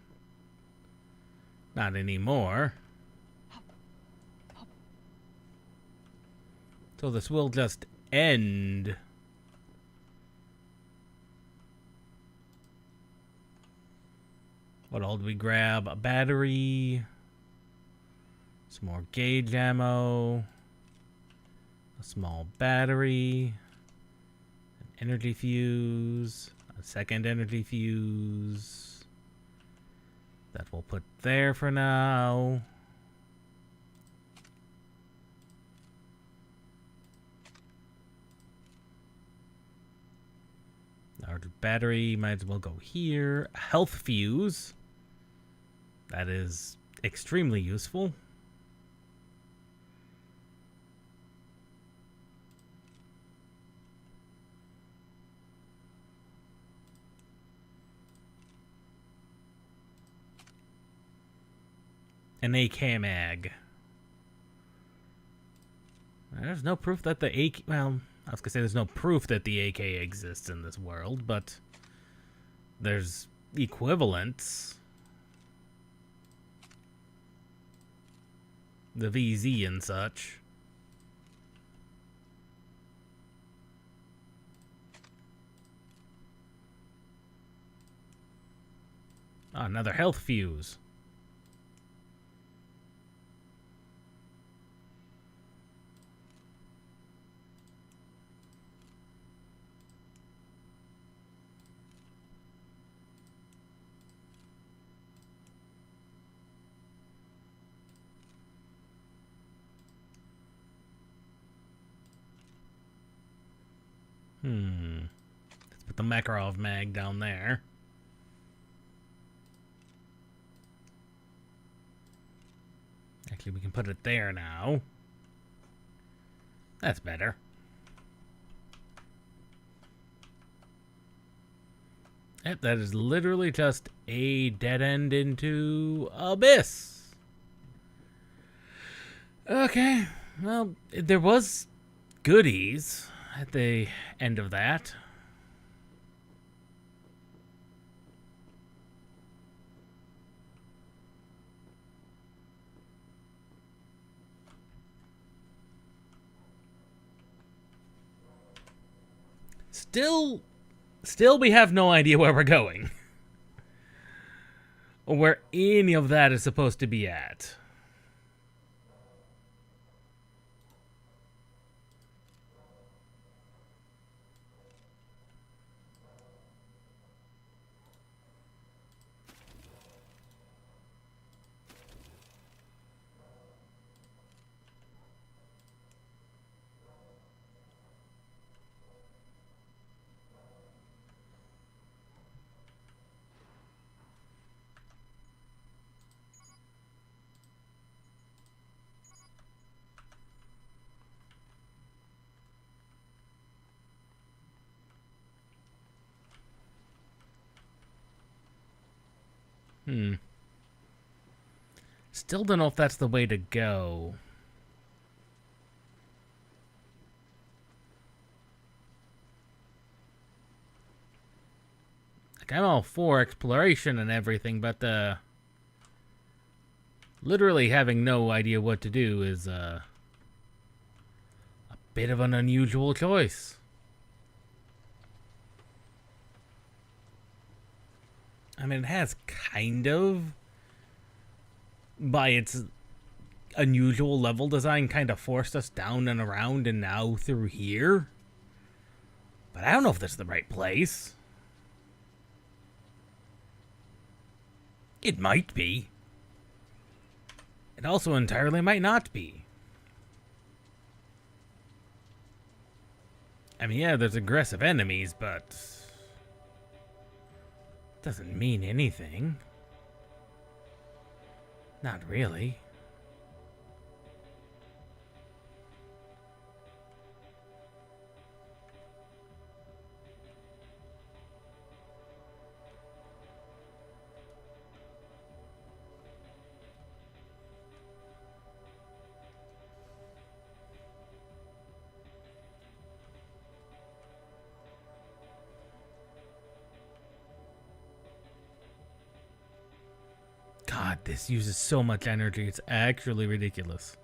Not anymore. So this will just end. What all do we grab? A battery. Some more gauge ammo. A small battery. An energy fuse. A second energy fuse. That we'll put there for now. Our battery might as well go here. A health fuse. That is extremely useful. An AK mag. There's no proof that the AK... Well, I was going to say there's no proof that the AK exists in this world, but there's equivalents. The VZ and such. Oh, another health fuse. Let's put the Makarov mag down there. Actually, we can put it there now. That's better. Yep, that is literally just a dead end into abyss. Okay, well, there was goodies at the end of that. Still we have no idea where we're going. Or where any of that is supposed to be at. Still don't know if that's the way to go. Like, I'm all for exploration and everything, but literally having no idea what to do is a bit of an unusual choice. I mean, it has kind of, by its unusual level design, kind of forced us down and around and now through here. But I don't know if this is the right place. It might be. It also entirely might not be. I mean, yeah, there's aggressive enemies, but doesn't mean anything. Not really. God, this uses so much energy. It's actually ridiculous.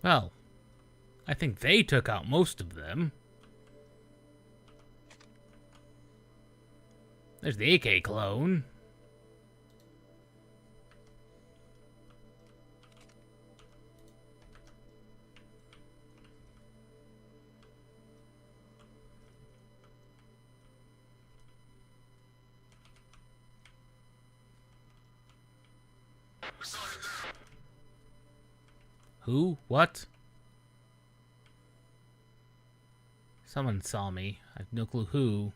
Well, I think they took out most of them. There's the AK clone. Who? What? Someone saw me. I have no clue who.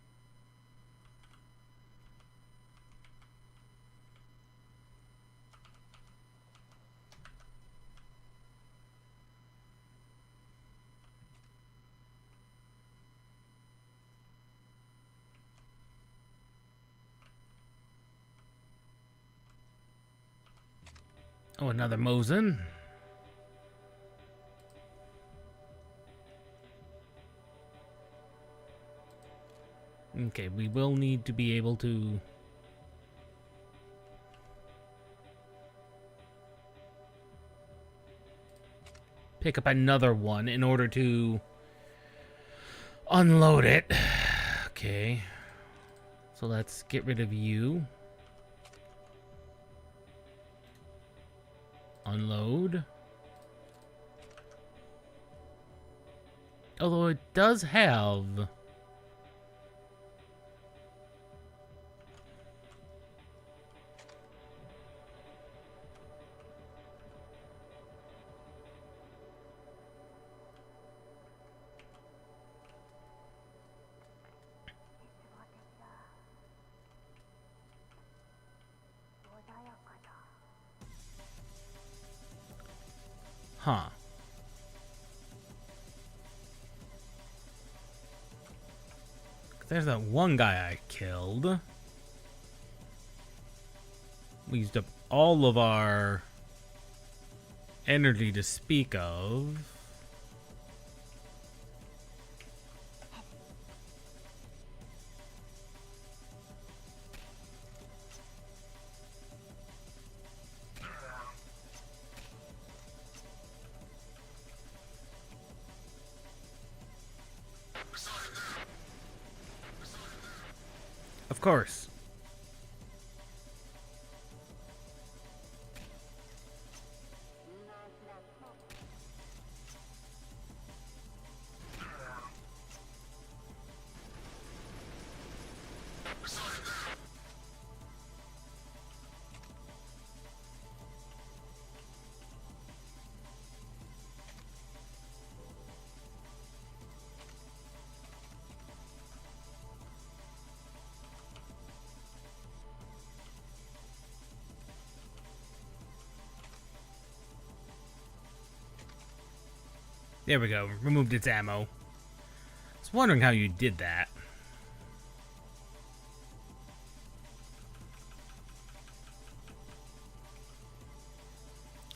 Oh, another Mosin. Okay, we will need to be able to pick up another one in order to unload it. Okay. So let's get rid of you. Unload. Although it does have... Huh. There's that one guy I killed. We used up all of our energy to speak of. Of course. There we go. Removed its ammo. I was wondering how you did that.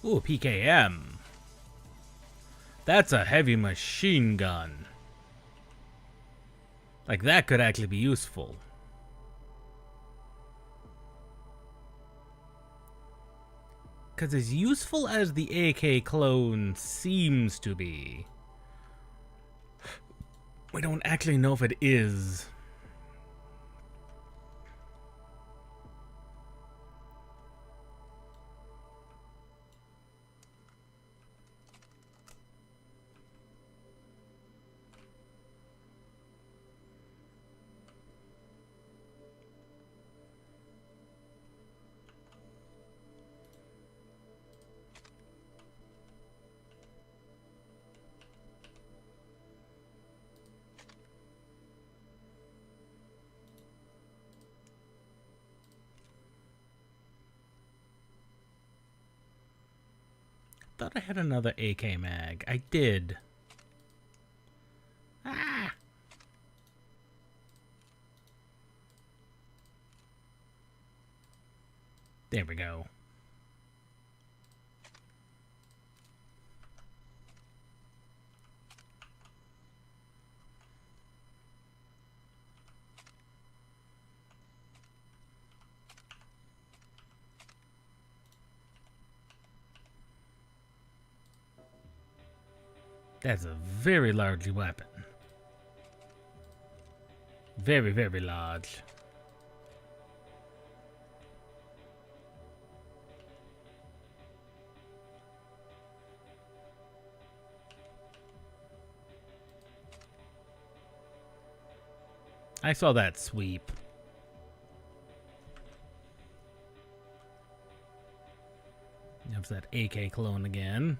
Ooh, PKM. That's a heavy machine gun. Like, that could actually be useful. Because as useful as the AK clone seems to be, we don't actually know if it is. Thought I had another AK mag. I did. Ah! There we go. That's a very large weapon. Very, very large. I saw that sweep. There's that AK clone again.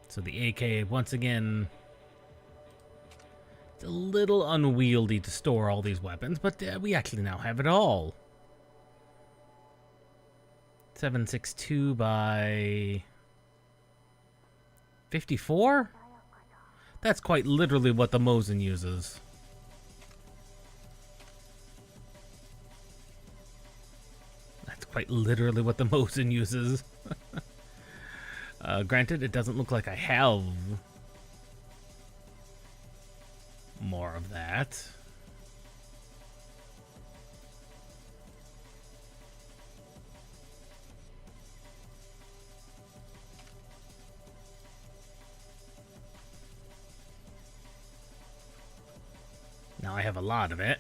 So the AK, once again, it's a little unwieldy to store all these weapons, but we actually now have it all. 7.62 by 54? That's quite literally what the Mosin uses. That's quite literally what the Mosin uses. Granted, it doesn't look like I have more of that. Now I have a lot of it,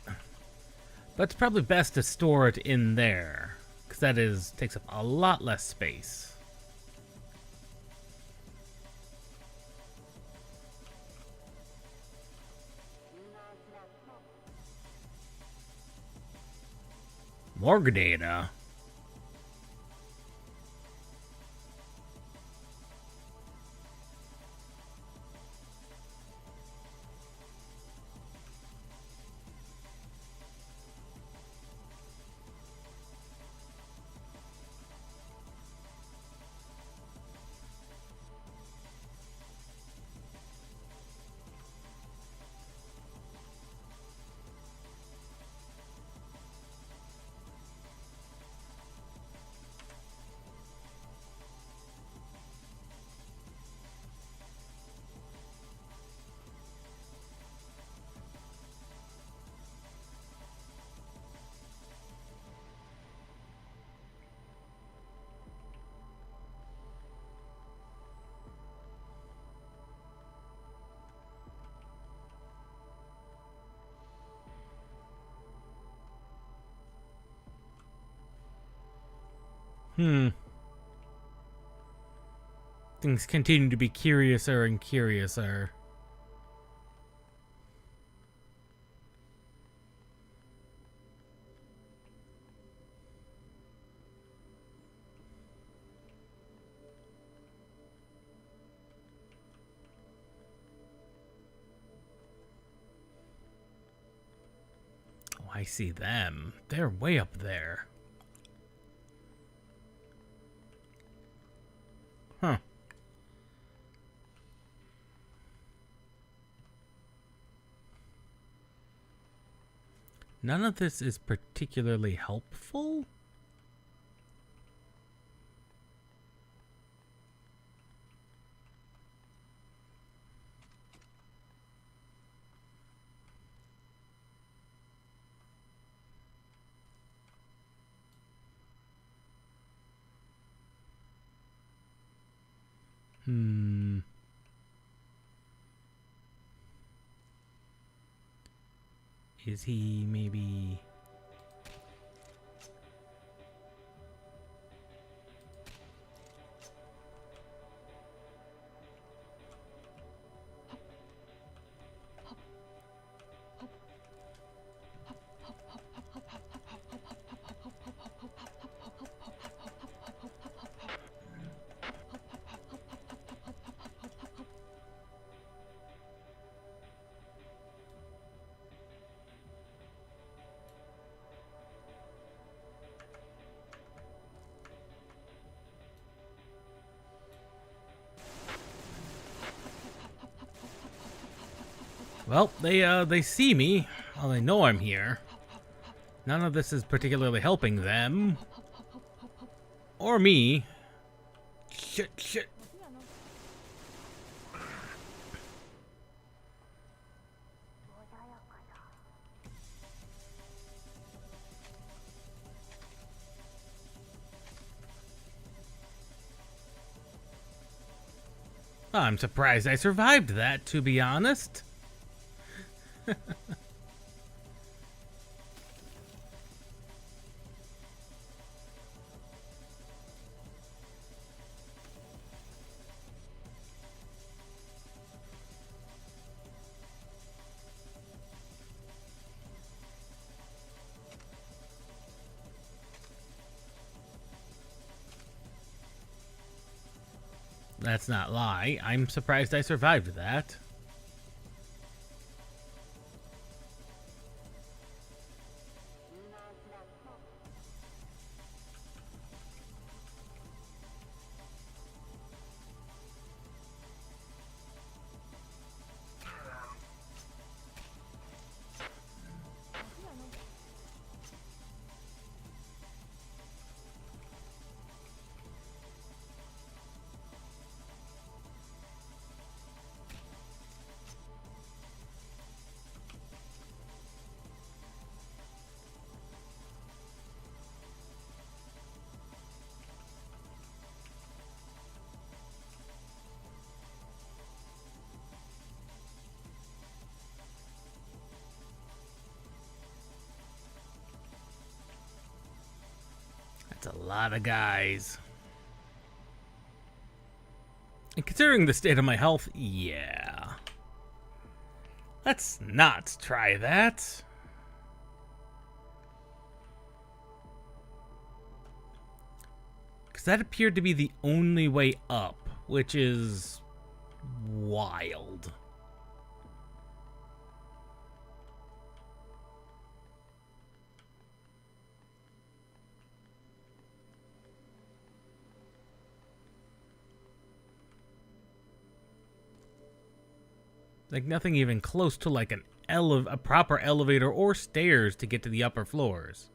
but it's probably best to store it in there, because that takes up a lot less space. More data. Things continue to be curiouser and curiouser. I see them. They're way up there. Huh. None of this is particularly helpful? Is he maybe... Well, they see me. Well, they know I'm here. None of this is particularly helping them. Or me. Shit, shit. I'm surprised I survived that, to be honest. That's not lie. I'm surprised I survived that. That's a lot of guys. And considering the state of my health, yeah. Let's not try that. Because that appeared to be the only way up, which is wild. Like nothing even close to like a proper elevator or stairs to get to the upper floors.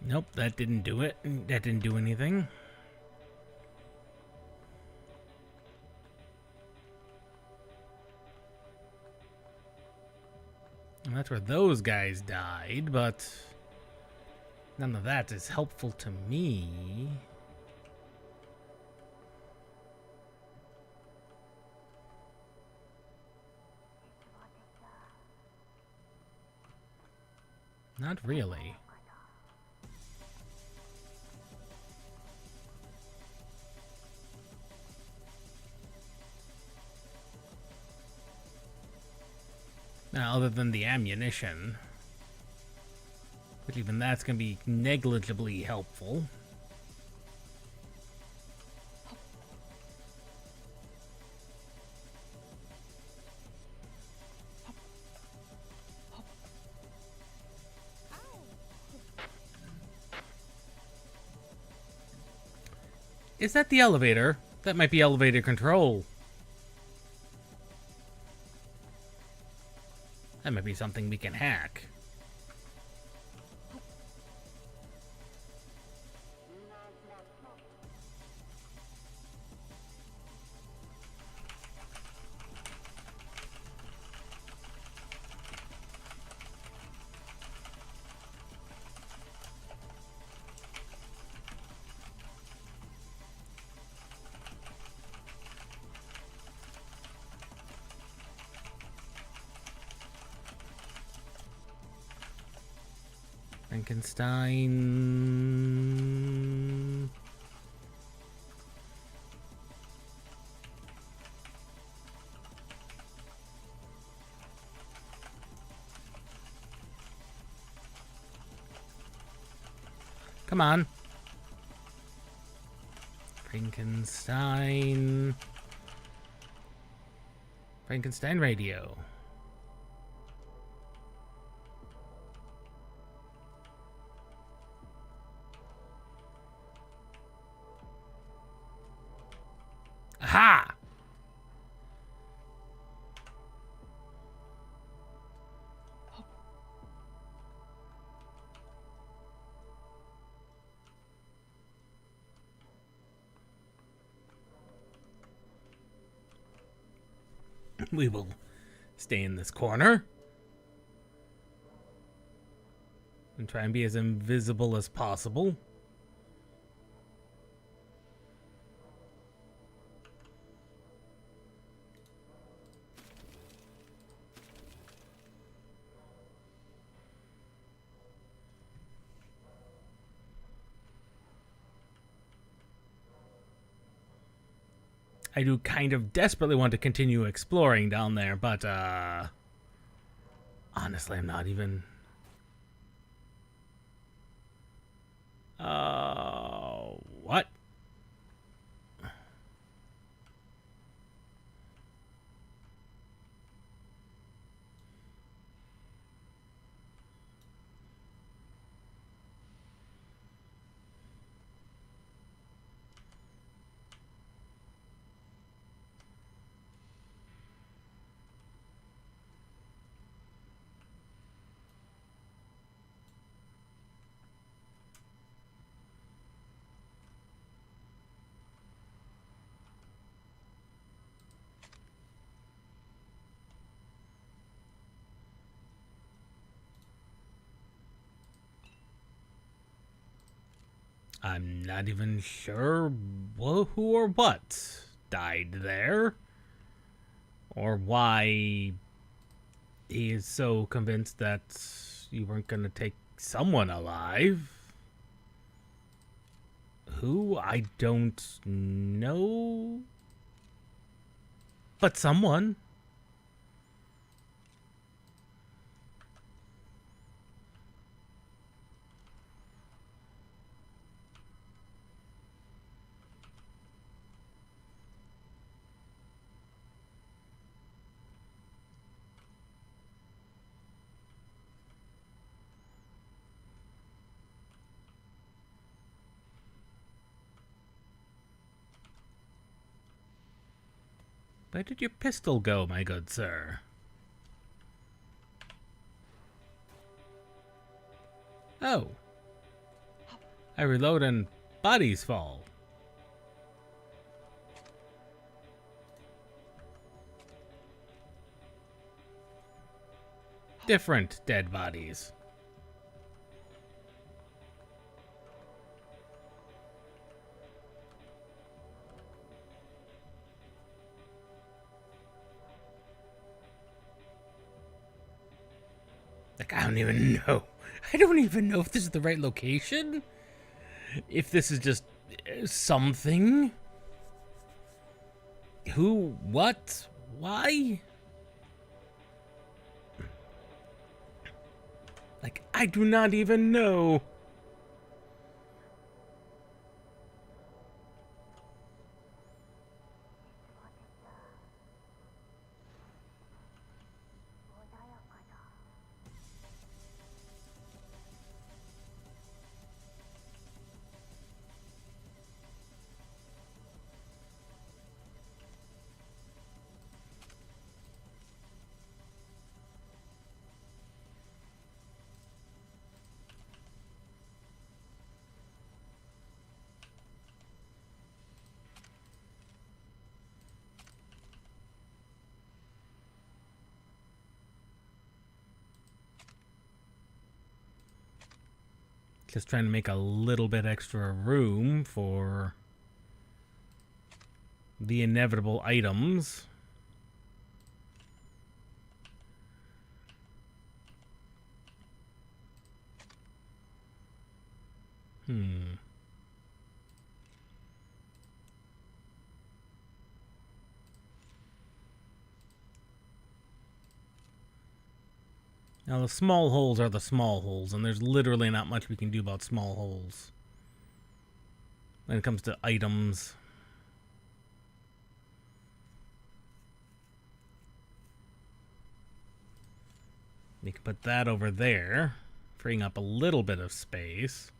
Nope, that didn't do it. That didn't do anything. And that's where those guys died, but none of that is helpful to me. Not really. Now, other than the ammunition, but even that's going to be negligibly helpful. Is that the elevator? That might be elevator control. That might be something we can hack. Frankenstein. Come on. Frankenstein. Frankenstein radio. Aha! We will stay in this corner and try and be as invisible as possible. I do kind of desperately want to continue exploring down there, but honestly, I'm not even. What? I'm not even sure who or what died there, or why he is so convinced that you weren't going to take someone alive. Who? I don't know. But someone. Where did your pistol go, my good sir? Oh. I reload and bodies fall. Different dead bodies. Like, I don't even know. I don't even know if this is the right location. If this is just something. Who? What? Why? Like, I do not even know. Just trying to make a little bit extra room for the inevitable items. Now, the small holes are the small holes, and there's literally not much we can do about small holes when it comes to items. We can put that over there, freeing up a little bit of space.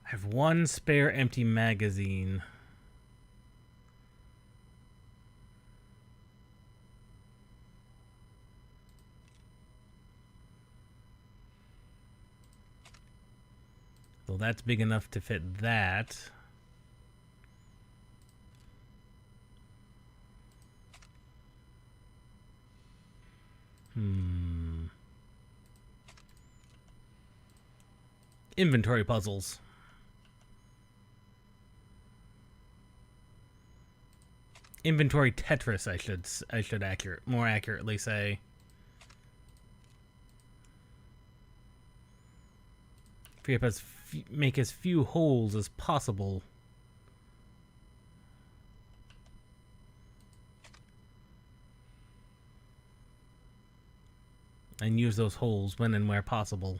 I have one spare empty magazine. So that's big enough to fit that. Inventory puzzles. Inventory Tetris, I should more accurately say. Free up make as few holes as possible. And use those holes when and where possible.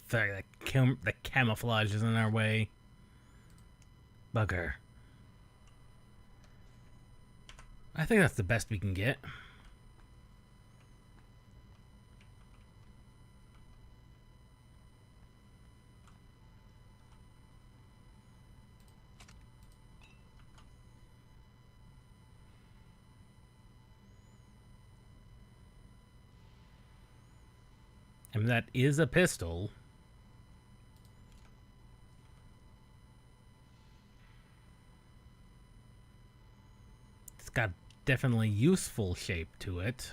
The camouflage is in our way. Bugger. I think that's the best we can get. And that is a pistol. It's got definitely useful shape to it.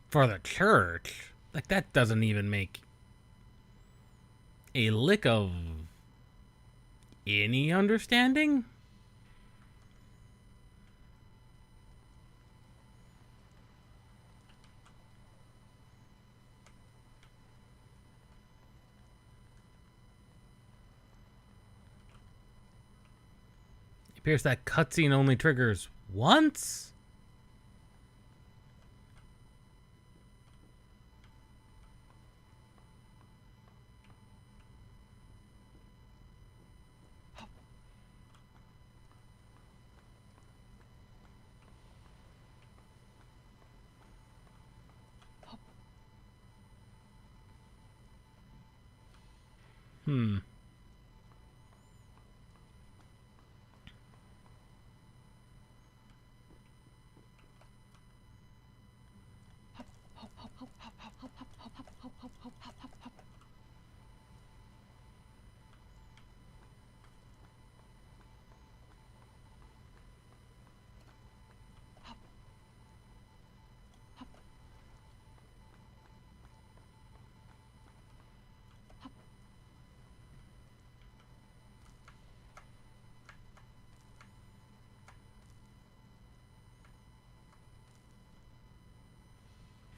For the church, like, that doesn't even make a lick of any understanding. It appears that cutscene only triggers once. Hmm.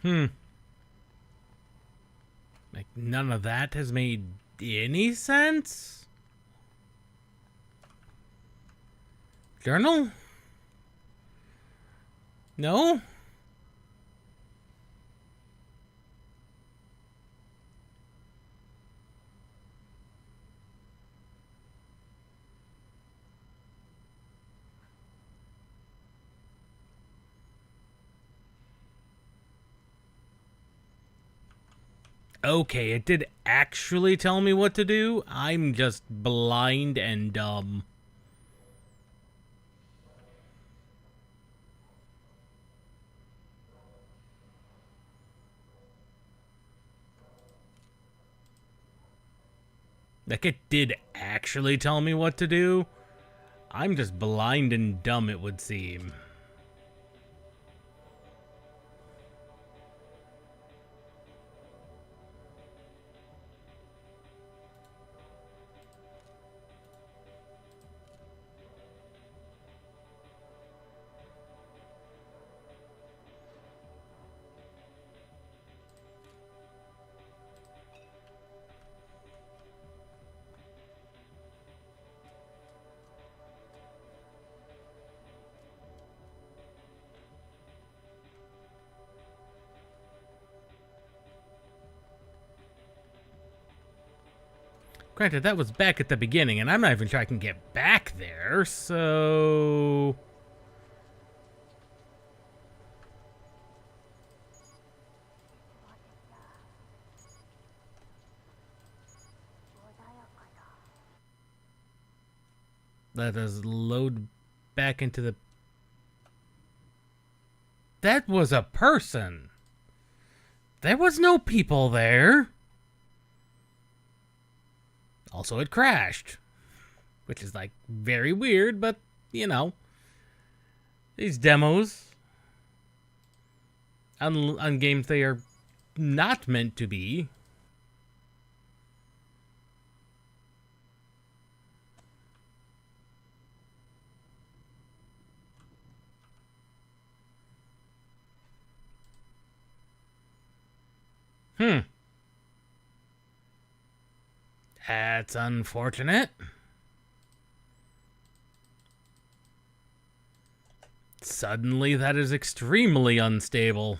Hmm. Like, none of that has made any sense? Journal? No? Okay, it did actually tell me what to do. I'm just blind and dumb. Like, it did actually tell me what to do. I'm just blind and dumb, it would seem. Granted, that was back at the beginning, and I'm not even sure I can get back there, so... Let us load back into the... That was a person! There was no people there! Also, it crashed. Which is, like, very weird, but, you know. These demos... on games they are not meant to be. That's unfortunate. Suddenly, that is extremely unstable.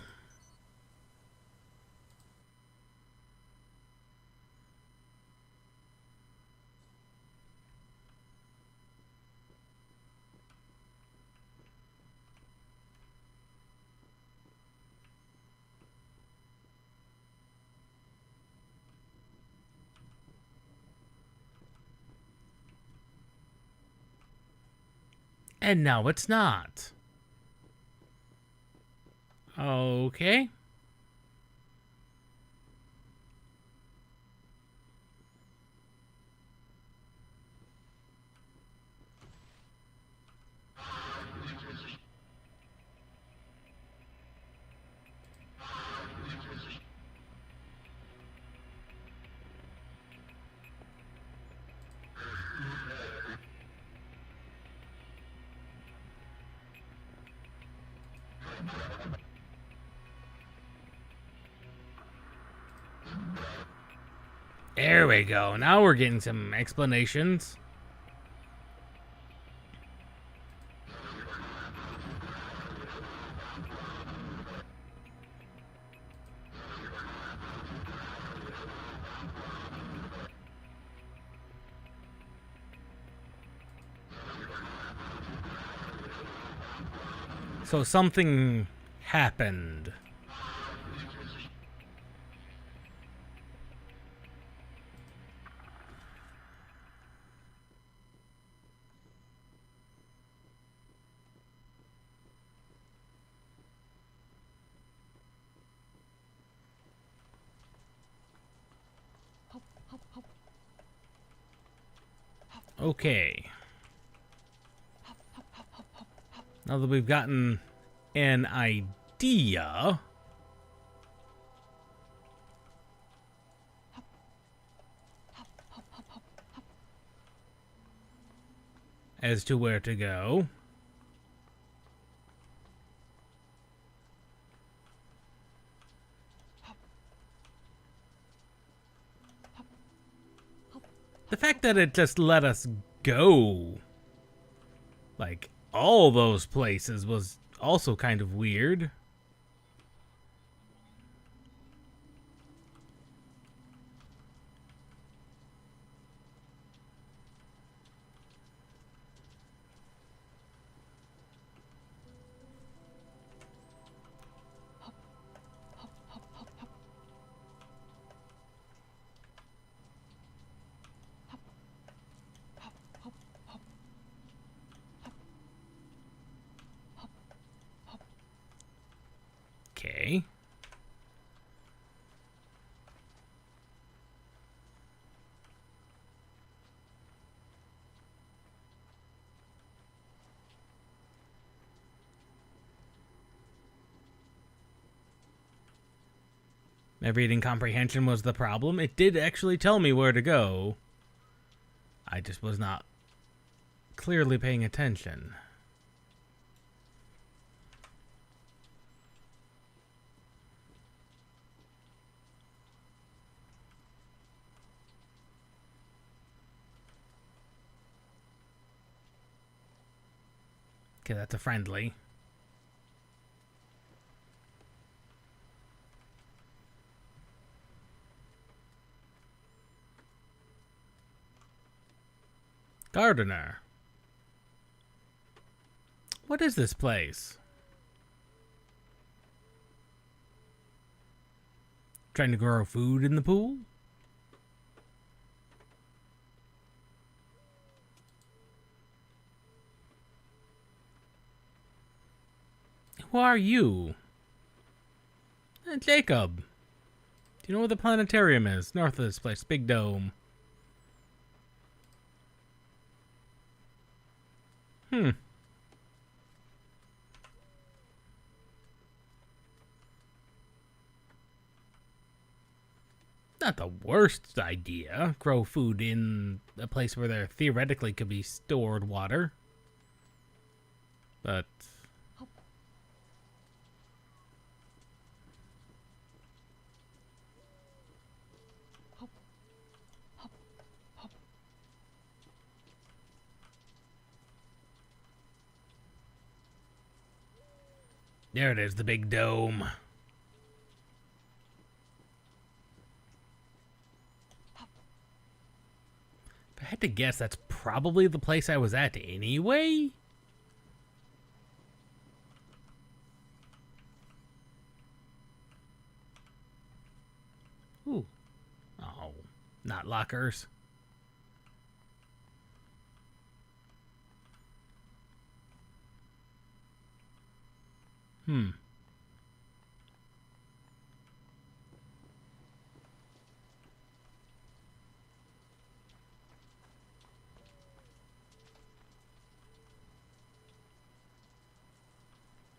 And now it's not. Okay. There we go. Now we're getting some explanations. So something happened. Okay. Now that we've gotten an idea as to where to go, the fact that it just let us go, like, all those places was also kind of weird. Okay. My reading comprehension was the problem. It did actually tell me where to go. I just was not clearly paying attention. Okay, that's a friendly. Gardener. What is this place? Trying to grow food in the pool? Who are you? Jacob. Do you know where the planetarium is? North of this place. Big dome. Hmm. Not the worst idea. Grow food in a place where there theoretically could be stored water. But there it is, the big dome. If I had to guess, that's probably the place I was at anyway. Ooh. Oh, not lockers. Hmm.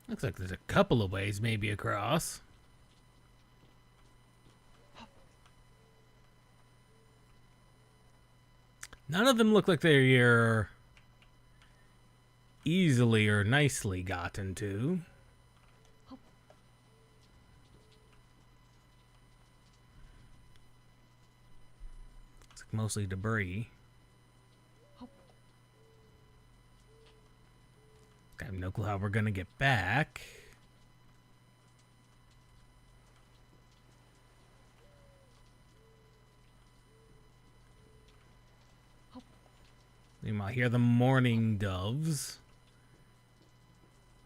Looks like there's a couple of ways maybe across. None of them look like they're easily or nicely gotten to. Looks like mostly debris. I have no clue how we're gonna get back. You might hear the mourning doves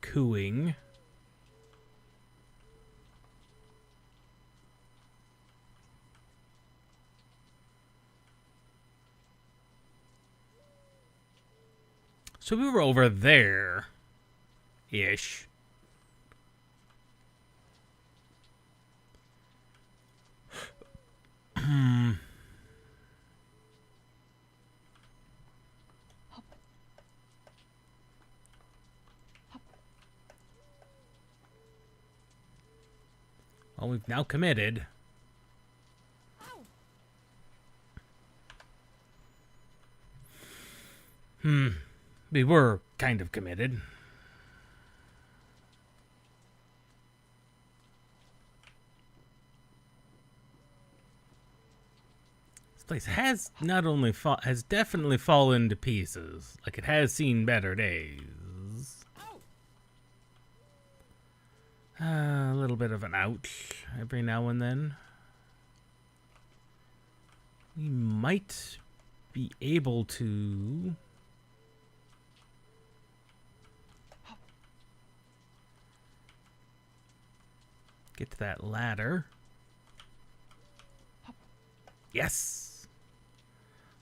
cooing. So we were over there. Ish. Well, we've now committed. We were kind of committed. This place has not only has definitely fallen to pieces. Like, it has seen better days. A little bit of an ouch every now and then. We might be able to get to that ladder. Yes!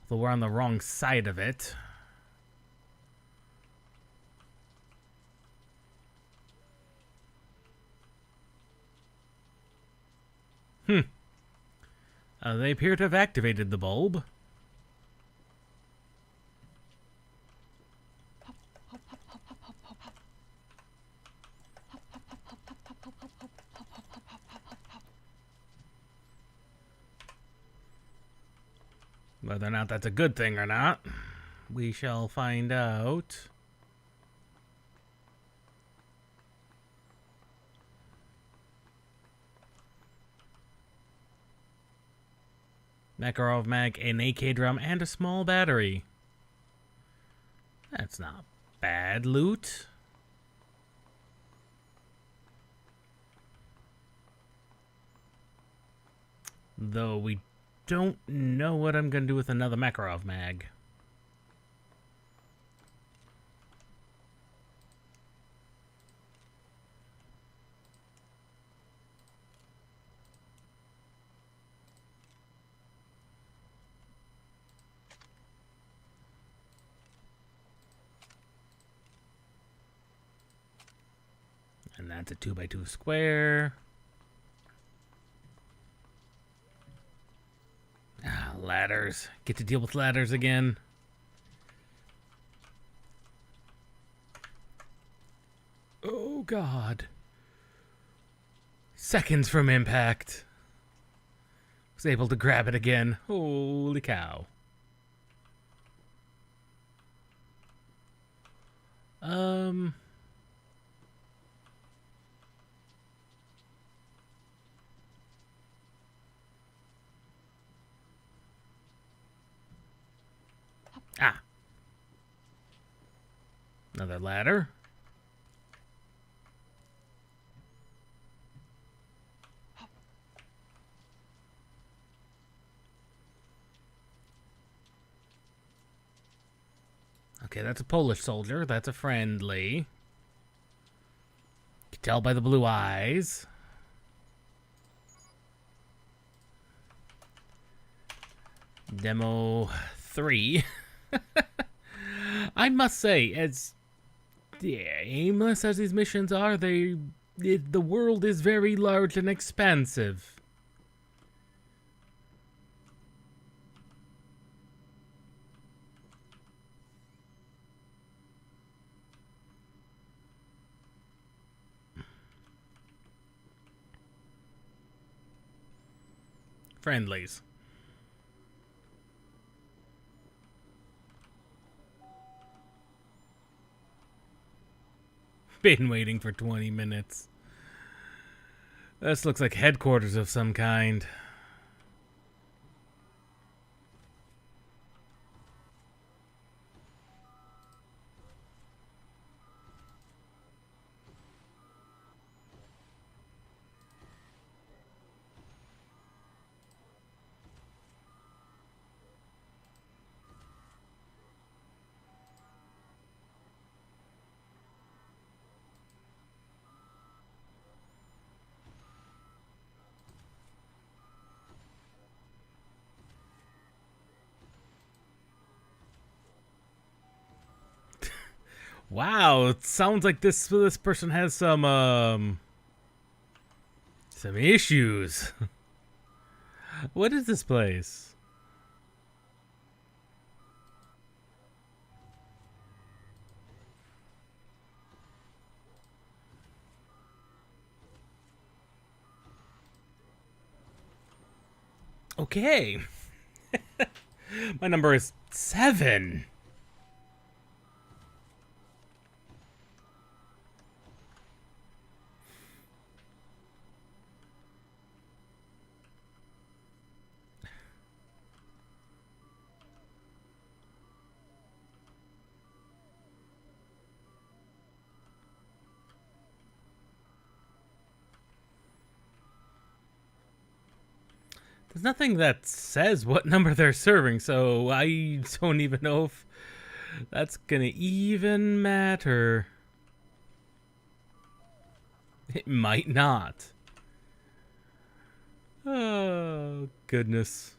Although we're on the wrong side of it. They appear to have activated the bulb. Whether or not that's a good thing or not, we shall find out. Makarov mag, an AK drum, and a small battery. That's not bad loot. Though we don't know what I'm going to do with another Makarov mag. And that's a 2x2 square. Ladders. Get to deal with ladders again. Oh, God. Seconds from impact. Was able to grab it again. Holy cow. Another ladder. Okay, that's a Polish soldier. That's a friendly. You can tell by the blue eyes. Demo 3. I must say, as aimless as these missions are, the world is very large and expansive. Friendlies. Been waiting for 20 minutes. This looks like headquarters of some kind. Wow, it sounds like this person has some issues. What is this place? Okay. My number is 7. There's nothing that says what number they're serving, so I don't even know if that's gonna even matter. It might not. Oh, goodness.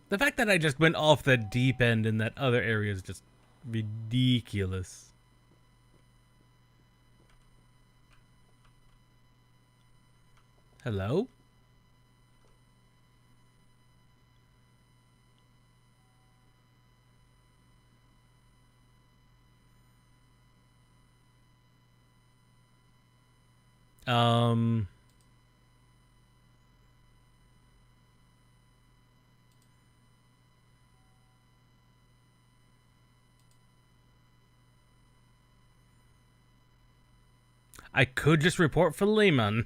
The fact that I just went off the deep end in that other area is just ridiculous. Hello? Um... I could just report for Lehman.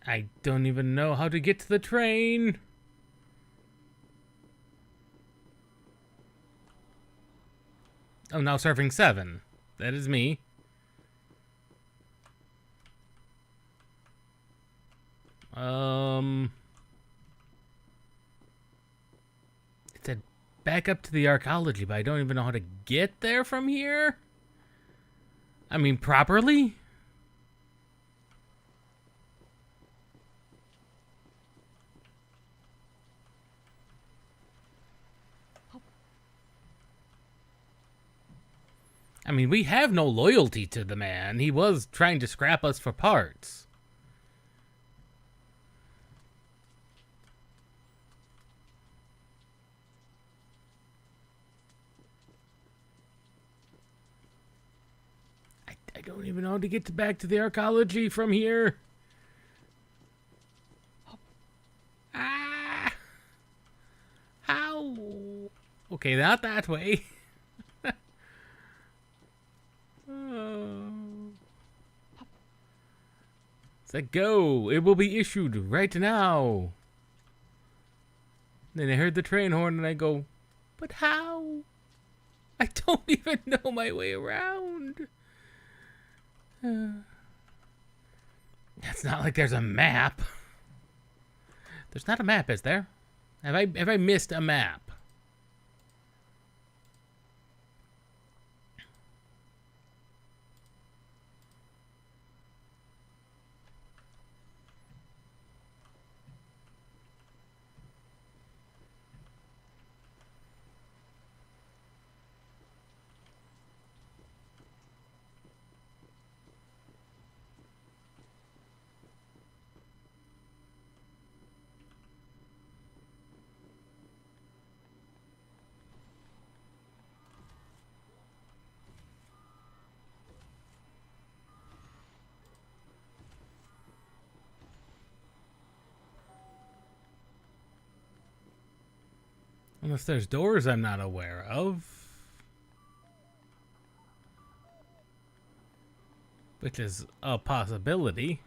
I don't even know how to get to the train. Oh, now serving 7. That is me. It said back up to the archaeology, but I don't even know how to get there from here. I mean, properly? I mean, we have no loyalty to the man. He was trying to scrap us for parts. I don't even know how to get back to the archaeology from here. Ah! How? Okay, not that way. Let go. It will be issued right now. Then I heard the train horn and I go, but how? I don't even know my way around. It's not like there's a map. There's not a map, is there? Have I missed a map? Unless there's doors I'm not aware of. Which is a possibility.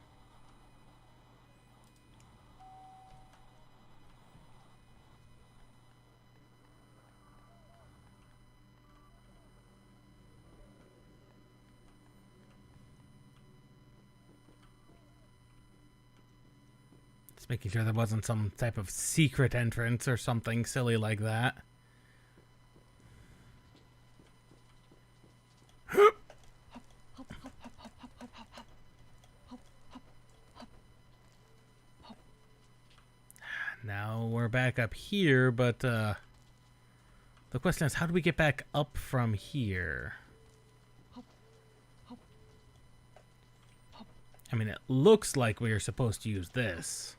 Just making sure there wasn't some type of secret entrance or something silly like that. Now we're back up here, but the question is, how do we get back up from here? I mean, it looks like we are supposed to use this.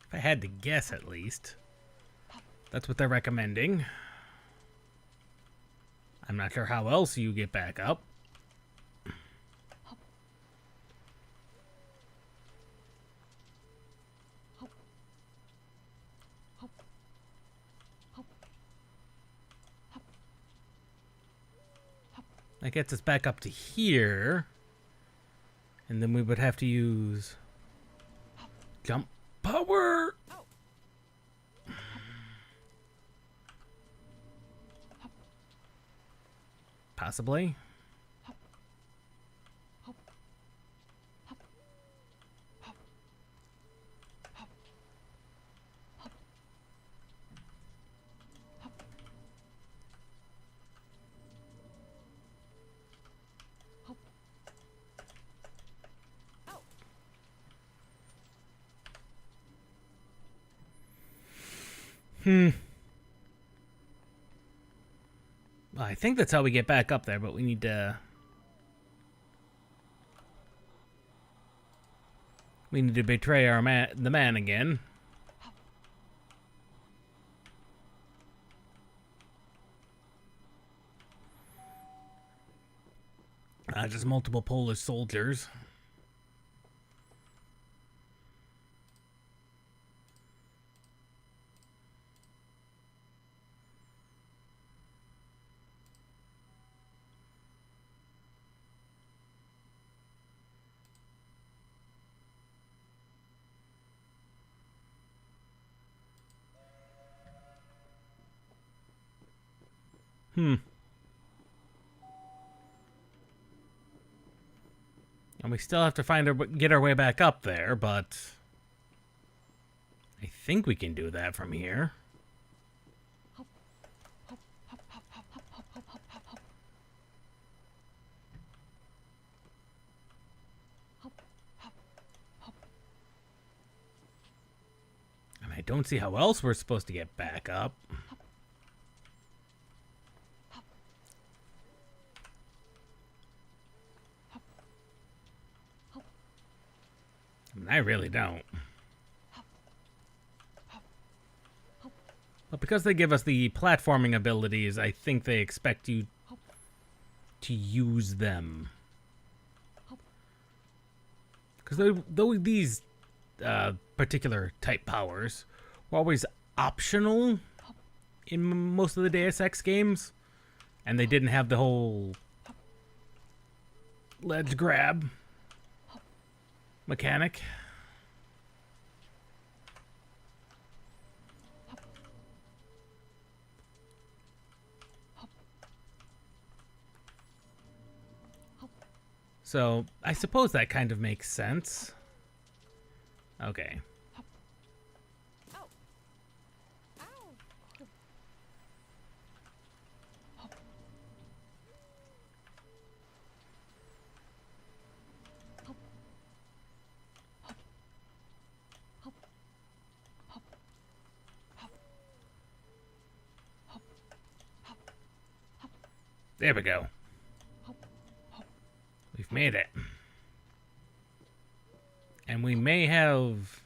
If I had to guess, at least. That's what they're recommending. I'm not sure how else you get back up. That gets us back up to here. And then we would have to use jump power. Possibly. Well, I think that's how we get back up there, but we need to... We need to betray our the man again. Just multiple Polish soldiers. And we still have to get our way back up there, but I think we can do that from here. I mean, I don't see how else we're supposed to get back up. I really don't. But because they give us the platforming abilities, I think they expect you to use them. Because these particular type powers were always optional in most of the Deus Ex games. And they didn't have the whole ledge grab mechanic. So, I suppose that kind of makes sense. Okay. There we go. We've made it. And we may have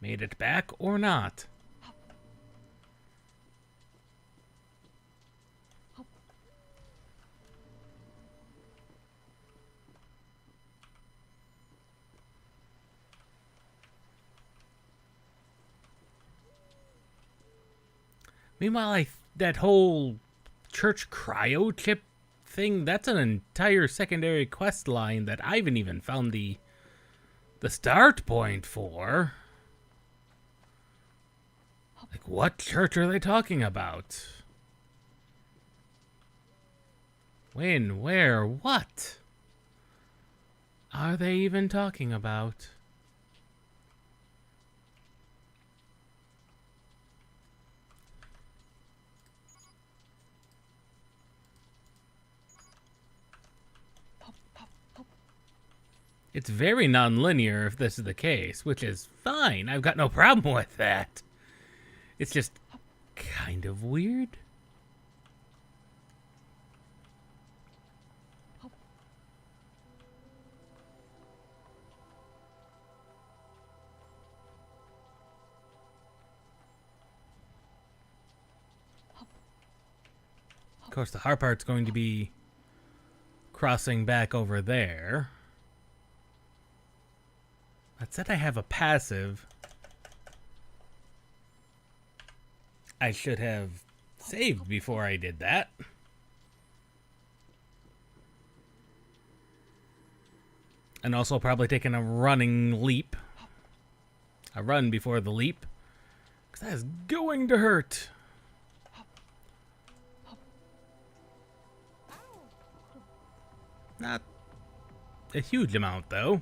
made it back or not. Meanwhile, that whole church cryo chip thing, that's an entire secondary quest line that I haven't even found the start point for. Like, what church are they talking about? When, where, what are they even talking about? It's very non-linear if this is the case, which is fine. I've got no problem with that. It's just kind of weird. Of course, the hard part's going to be crossing back over there. That said, I have a passive. I should have saved before I did that. And also probably taken a running leap. A run before the leap. Because that is going to hurt. Not a huge amount, though.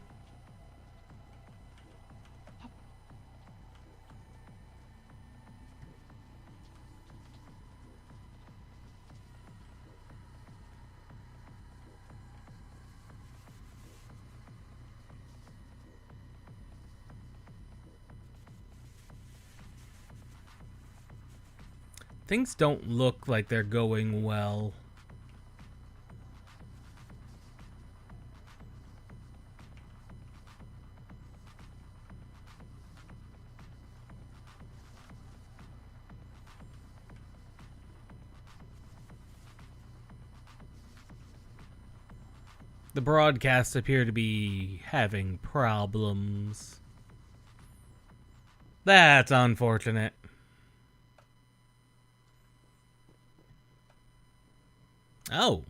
Things don't look like they're going well. The broadcasts appear to be having problems. That's unfortunate. Oh.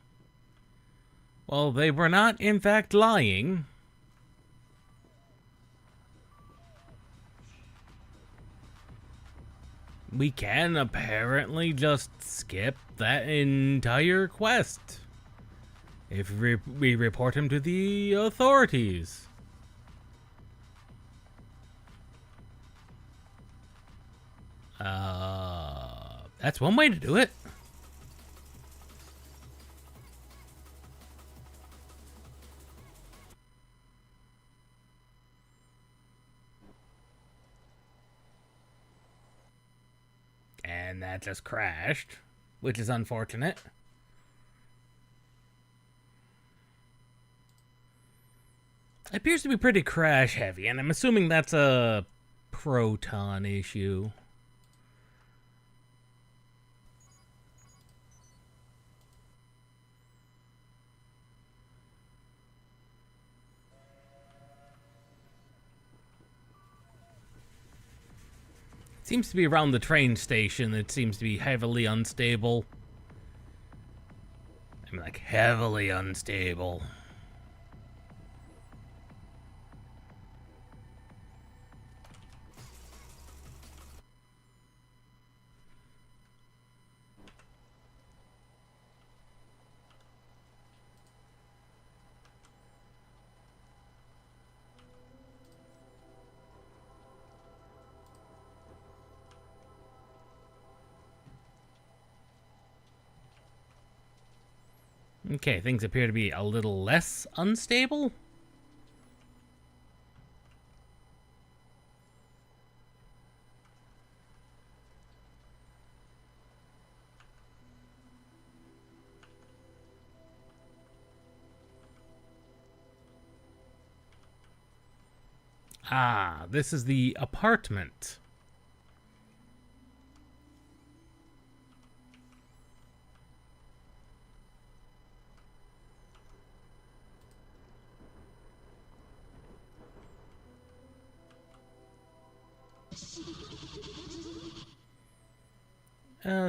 Well, they were not, in fact, lying. We can apparently just skip that entire quest if we report him to the authorities. That's one way to do it. And that just crashed, which is unfortunate. It appears to be pretty crash heavy, and I'm assuming that's a proton issue. Seems to be around the train station. It seems to be heavily unstable. I mean, like, heavily unstable. Okay, things appear to be a little less unstable. Ah, this is the apartment.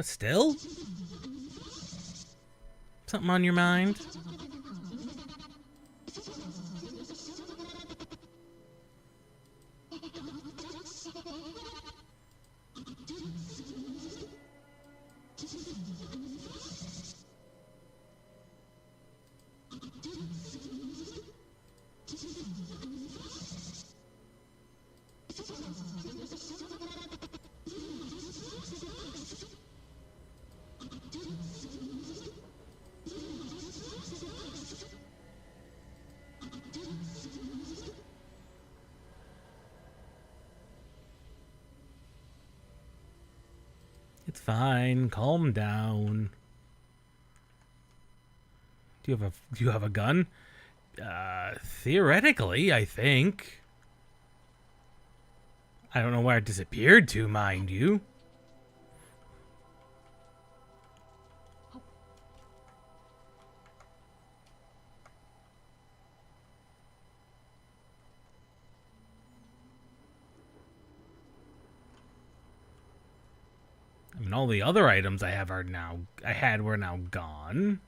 Still? Something on your mind? It's fine. Calm down. Do you have a gun? Theoretically, I think. I don't know where it disappeared to, mind you. I mean, all the other items I had were now gone.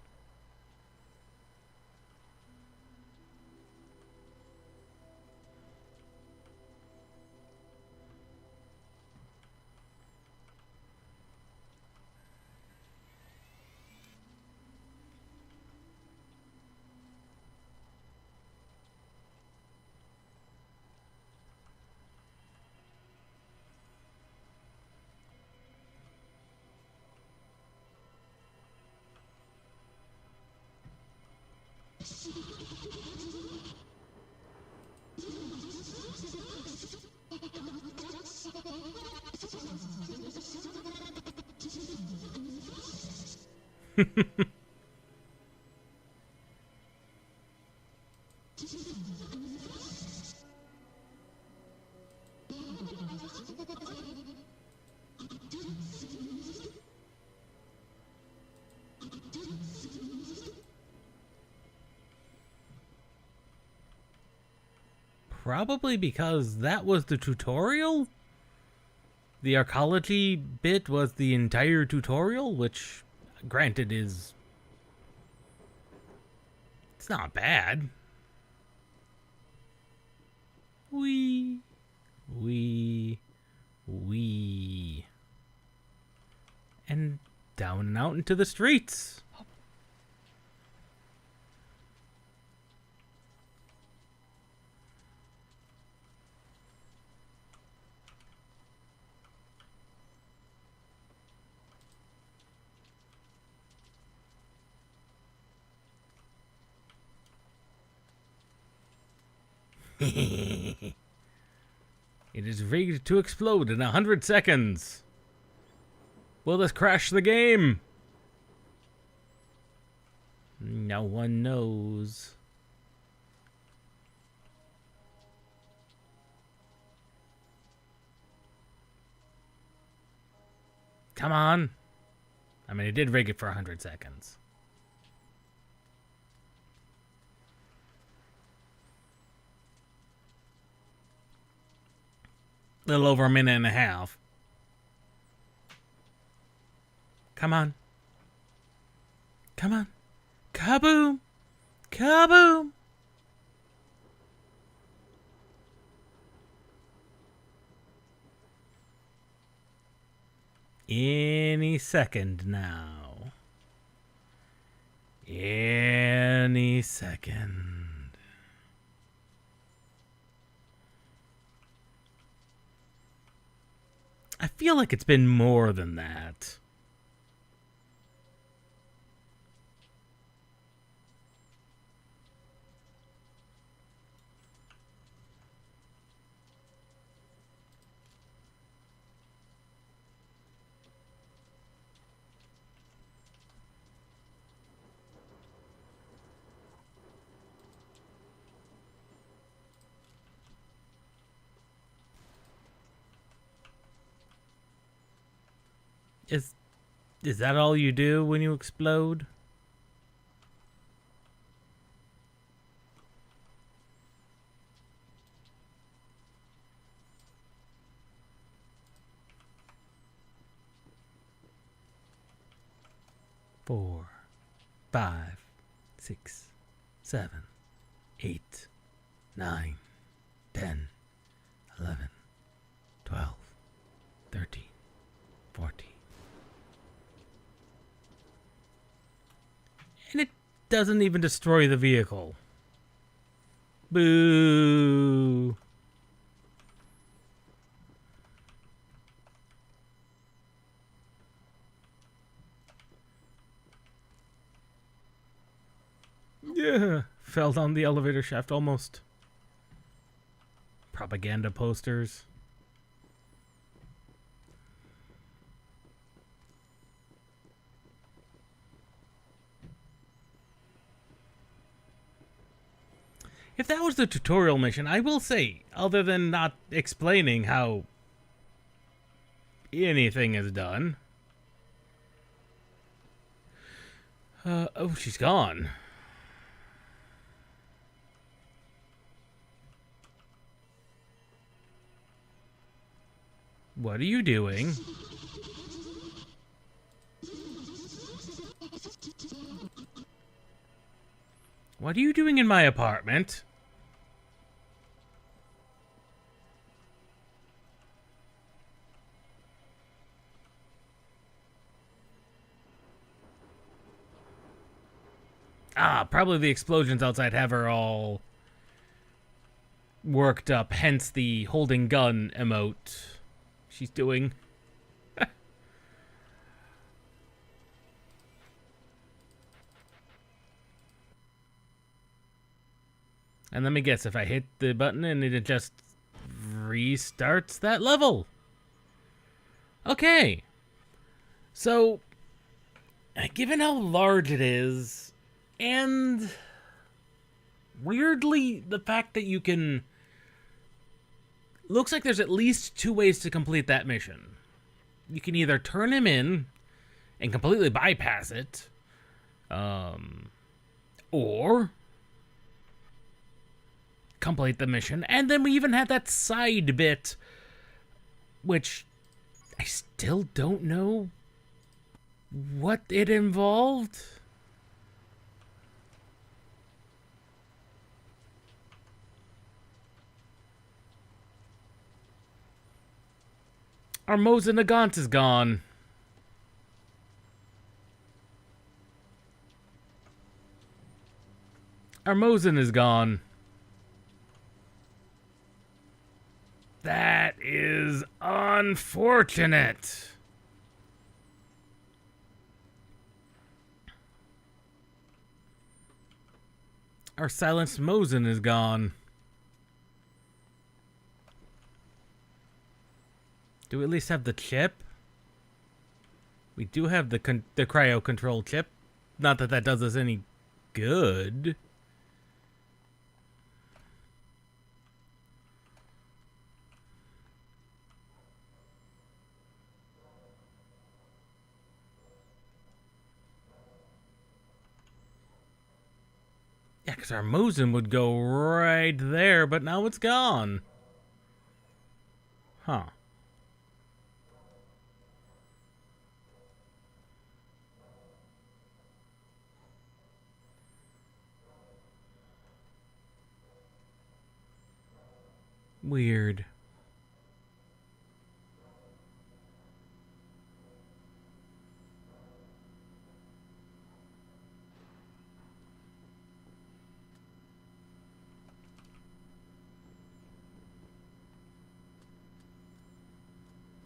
Probably because that was the tutorial? The archaeology bit was the entire tutorial, which, granted, is... It's not bad. Wee. And down and out into the streets. It is rigged to explode in 100 seconds. Will this crash the game? No one knows. Come on. I mean, it did rig it for 100 seconds. A little over a minute and a half. Come on. Come on. Kaboom! Kaboom! Any second now. Any second. I feel like it's been more than that. Is that all you do when you explode? 4, 5, 6, 7, 8, 9, 10, 11, 12, 13, 14. And it doesn't even destroy the vehicle. Boo! Yeah, fell down the elevator shaft almost. Propaganda posters. If that was the tutorial mission, I will say, other than not explaining how anything is done. Oh, she's gone. What are you doing? What are you doing in my apartment? Ah, probably the explosions outside have her all worked up, hence the holding gun emote she's doing. And let me guess, if I hit the button and it just restarts that level. Okay. So, given how large it is, and weirdly, the fact that you can... Looks like there's at least 2 ways to complete that mission. You can either turn him in and completely bypass it, or complete the mission. And then we even had that side bit, which I still don't know what it involved. Our Mose Nagant is gone. Our Mosin is gone. That is unfortunate. Our silenced Mosin is gone. Do we at least have the chip? We do have the cryo control chip. Not that that does us any good. Yeah, because our Mosin would go right there, but now it's gone. Huh. Weird.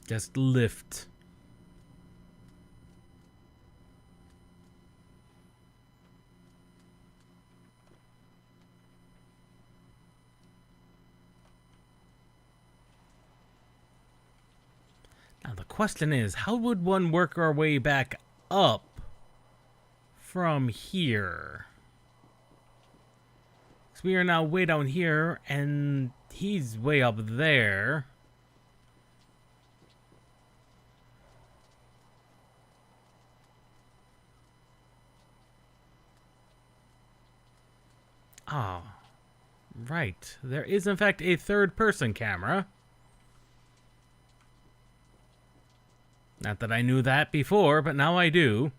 Just lift. Now the question is, how would one work our way back up from here? Because we are now way down here, and he's way up there. Ah, right. There is, in fact, a third-person camera. Not that I knew that before, but now I do.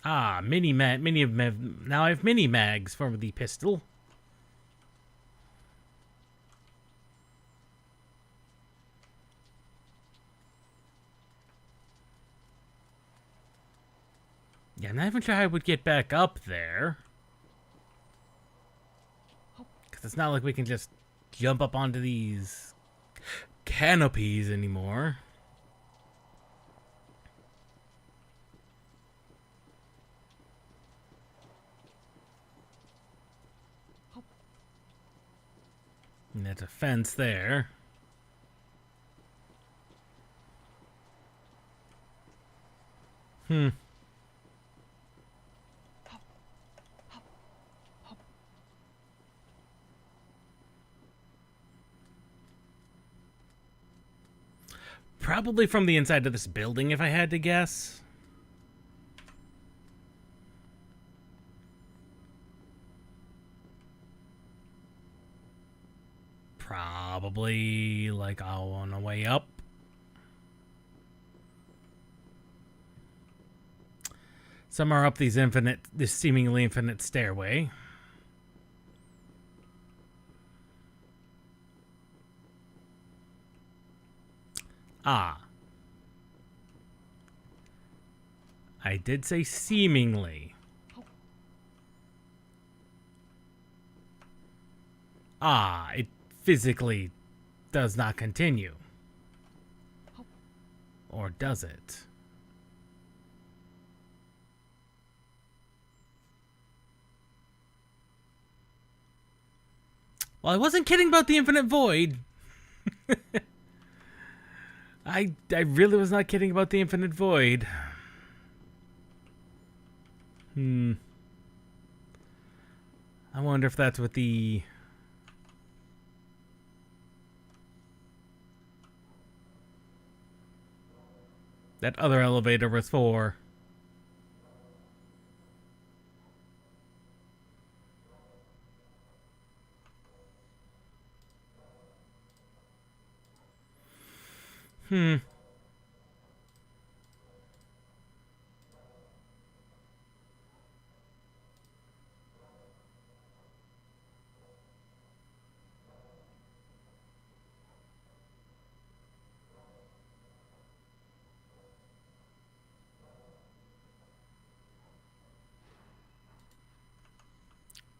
Ah, now I have mini mags for the pistol. Yeah, I'm not even sure how I would get back up there. Because it's not like we can just jump up onto these canopies anymore. And there's a fence there. Probably from the inside of this building, if I had to guess. Probably, like, on the way up. Somewhere up this seemingly infinite stairway. Ah. I did say seemingly. Ah, it physically does not continue. Or does it? Well, I wasn't kidding about the infinite void. I really was not kidding about the infinite void. I wonder if that's what that other elevator was for.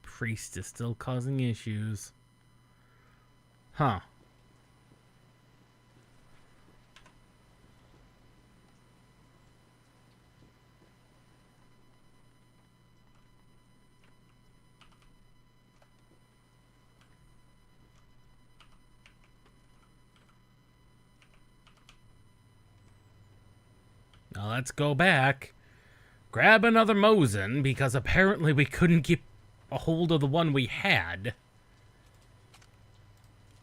Priest is still causing issues. Huh. Now let's go back. Grab another Mosin, because apparently we couldn't keep a hold of the one we had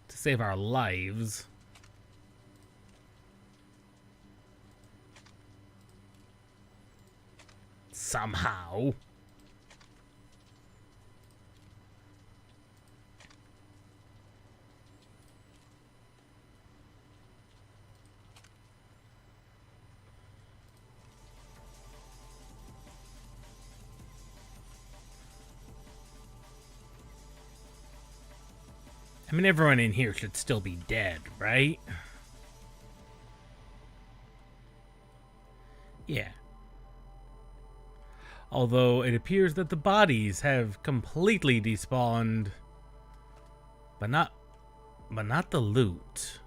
to save our lives. Somehow. I mean, everyone in here should still be dead, right? Yeah. Although it appears that the bodies have completely despawned, but not the loot.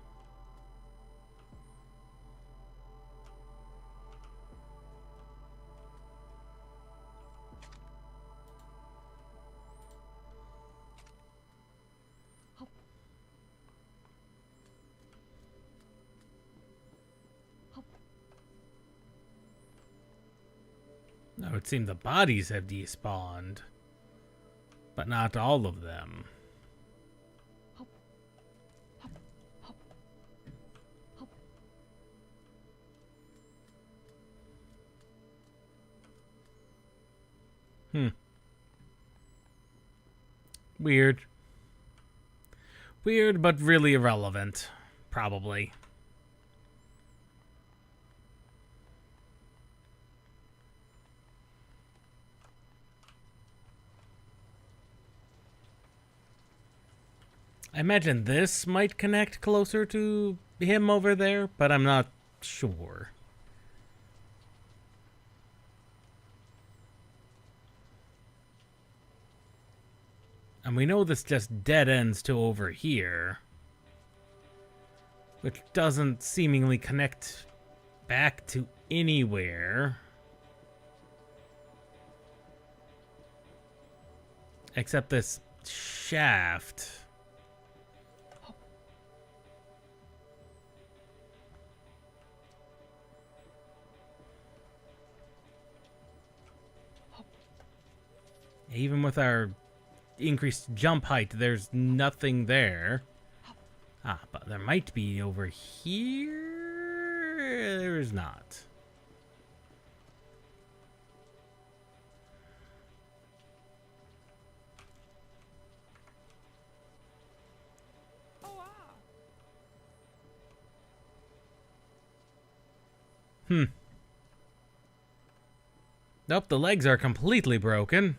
Now, it would seem the bodies have despawned, but not all of them. Weird. Weird, but really irrelevant. Probably. I imagine this might connect closer to him over there, but I'm not sure. And we know this just dead ends to over here, which doesn't seemingly connect back to anywhere. Except this shaft. Even with our increased jump height, there's nothing there. Ah, but there might be over here. There's not. Nope, the legs are completely broken.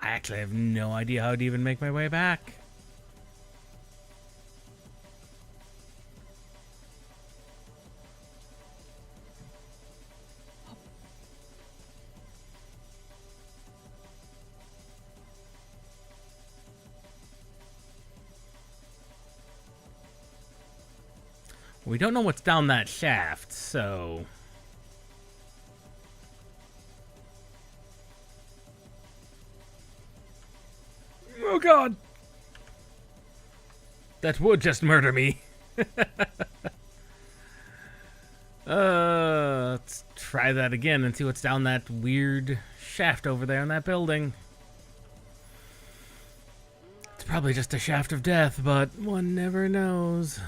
I actually have no idea how to even make my way back. We don't know what's down that shaft, so... Oh god! That would just murder me. Let's try that again and see what's down that weird shaft over there in that building. It's probably just a shaft of death, but one never knows.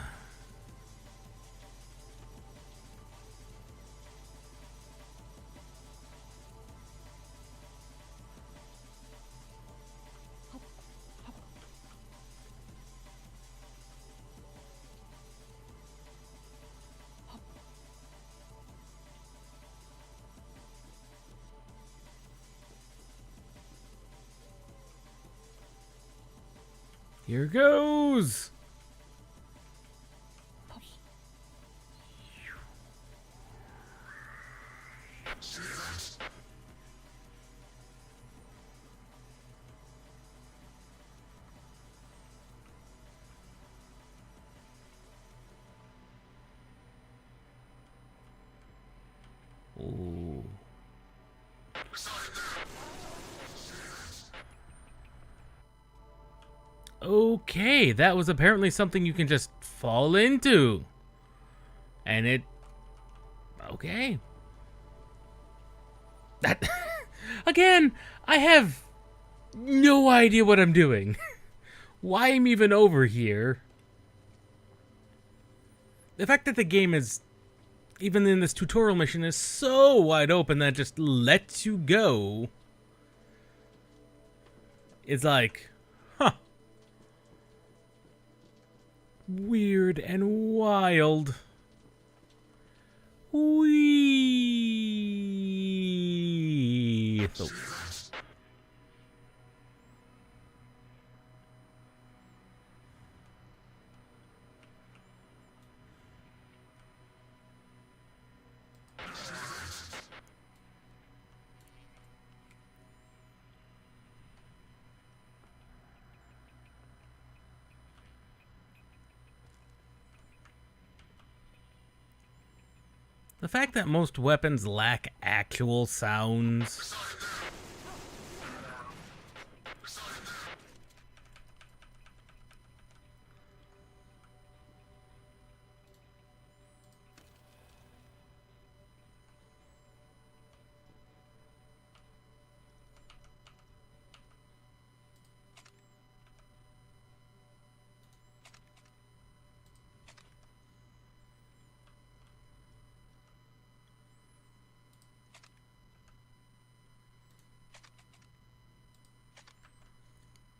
Here goes! Ooh. Okay, that was apparently something you can just fall into. And it... Okay. That... Again, I have no idea what I'm doing. Why I'm even over here. The fact that the game is, even in this tutorial mission, is so wide open that it just lets you go. It's like, huh. Weird and wild. Wee. So. The fact that most weapons lack actual sounds.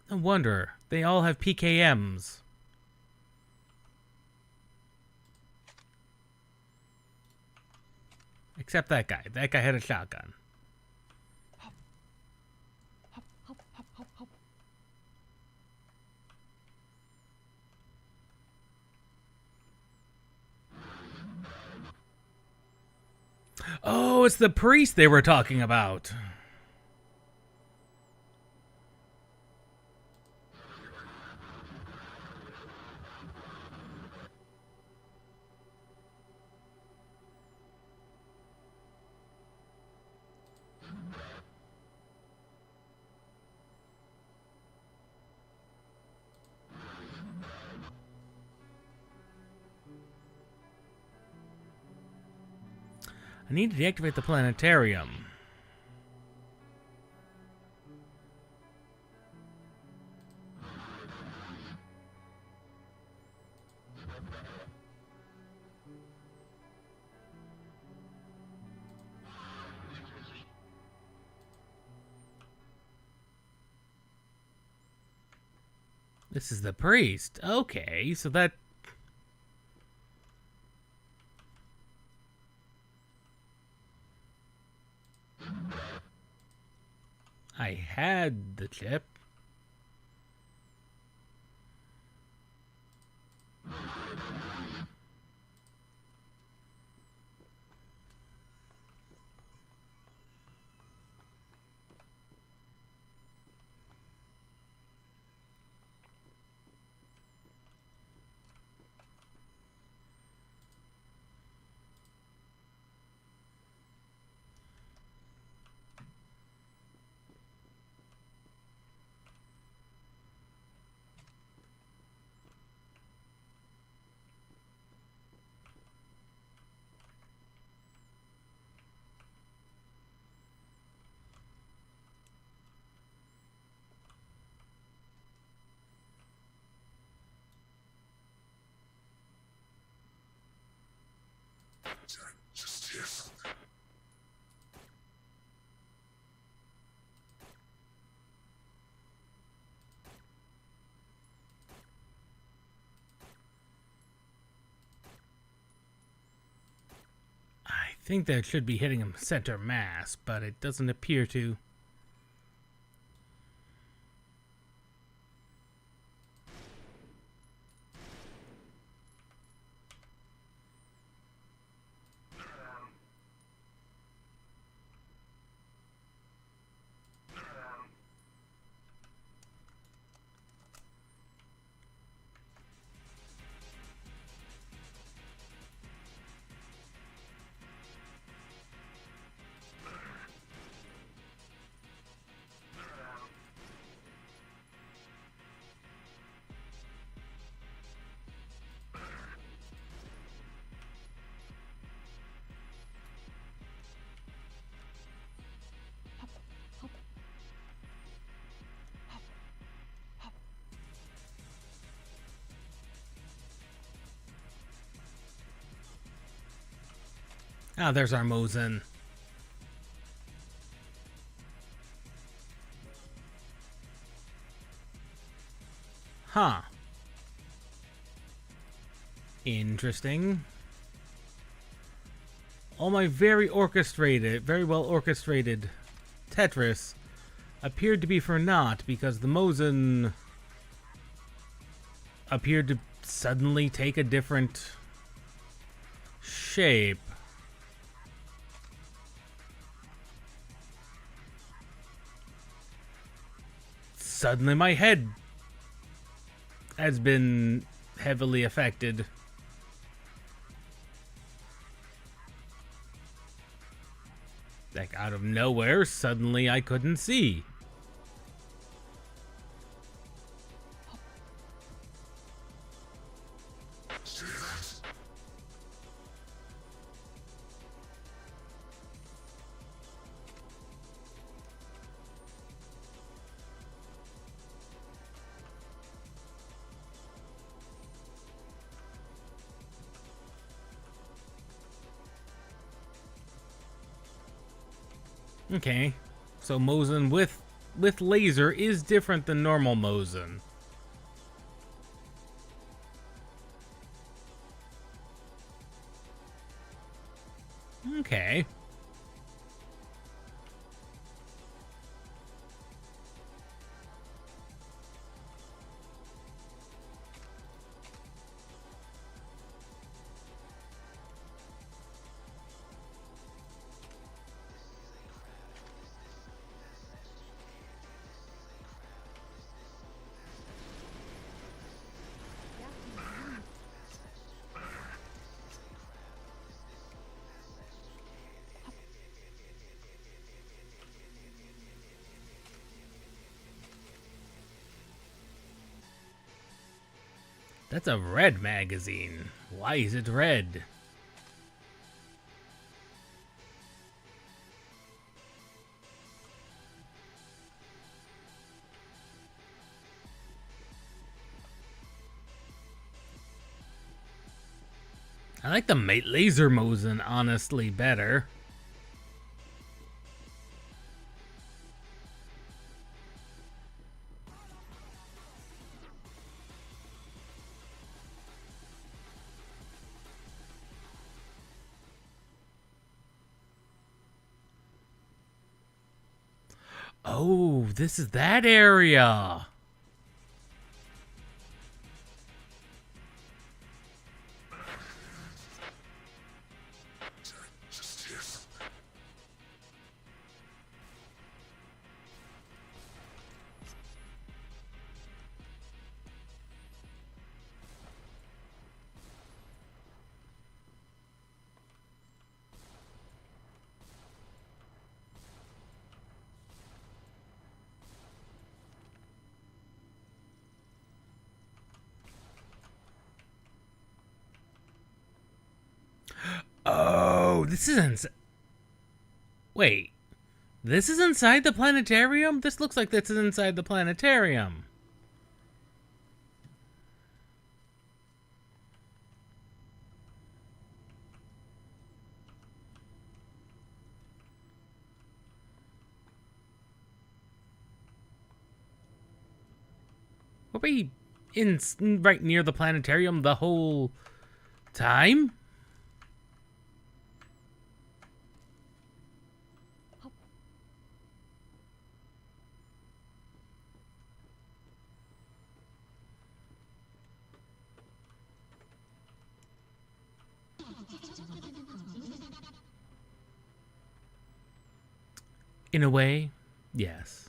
No wonder. They all have PKMs. Except that guy. That guy had a shotgun. Oh, it's the priest they were talking about. I need to deactivate the planetarium. This is the priest. Okay, so that... I had the chip. I think that should be hitting him center mass, but it doesn't appear to. Ah, there's our Mosin. Huh. Interesting. All my very well orchestrated Tetris appeared to be for naught because the Mosin appeared to suddenly take a different shape. Suddenly my head has been heavily affected. Like out of nowhere, suddenly I couldn't see. Okay, so Mosin with laser is different than normal Mosin. Okay. That's a red magazine. Why is it red? I like the laser Mosin honestly better. Oh, this is that area. Oh, this is wait. This is inside the planetarium? This looks like this is inside the planetarium. Were we in right near the planetarium the whole time? In a way, yes.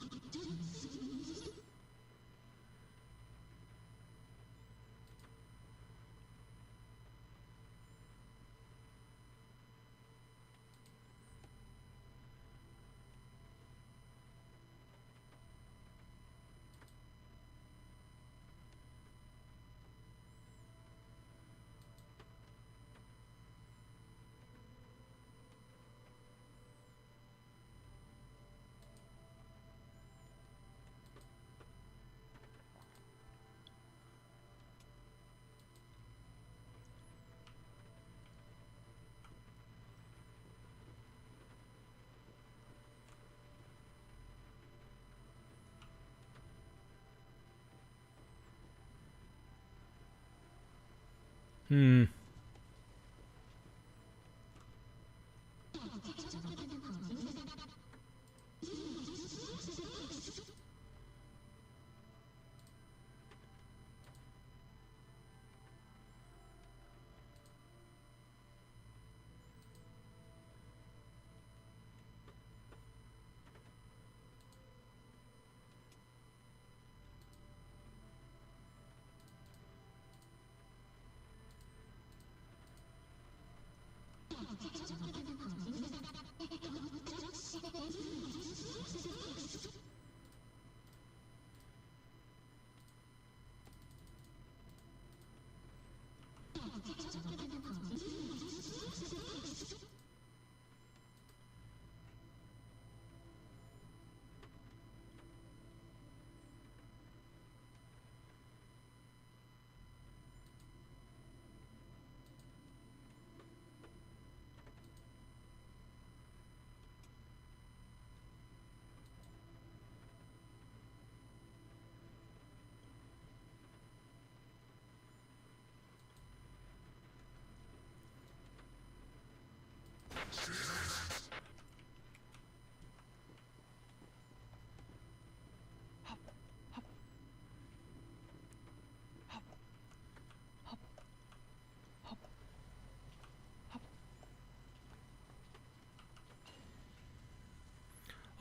Hmm.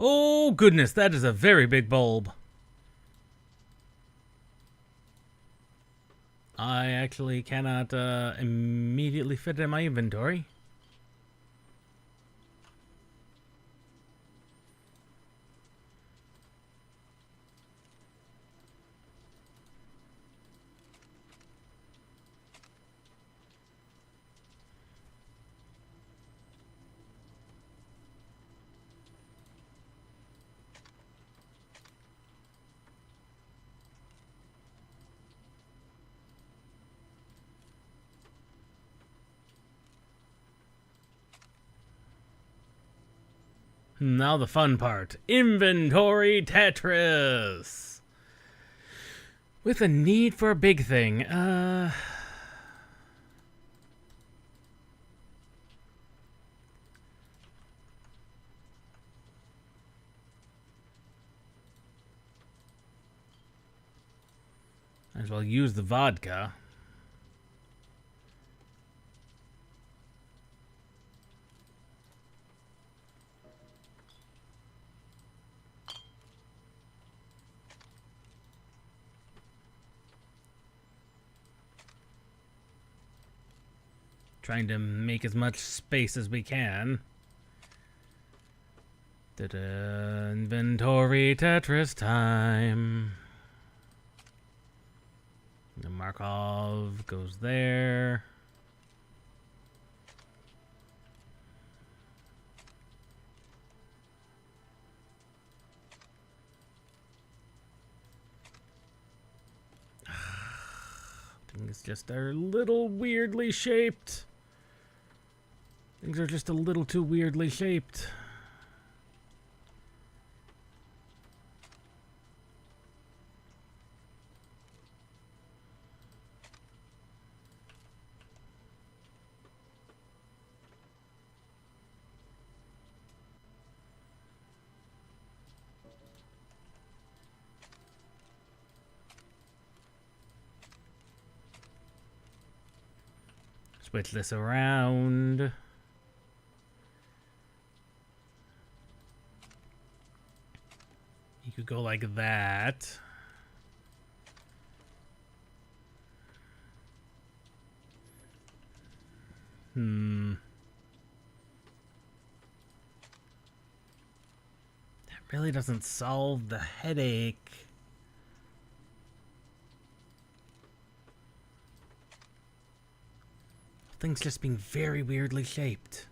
Oh, goodness, that is a very big bulb. I actually cannot immediately fit it in my inventory. Now the fun part. Inventory Tetris. With a need for a big thing. Might as well use the vodka. Trying to make as much space as we can. Inventory Tetris time. The Markov goes there. Things just are a little weirdly shaped. Things are just a little too weirdly shaped. Switch this around. You could go like that. That really doesn't solve the headache. Things just being very weirdly shaped.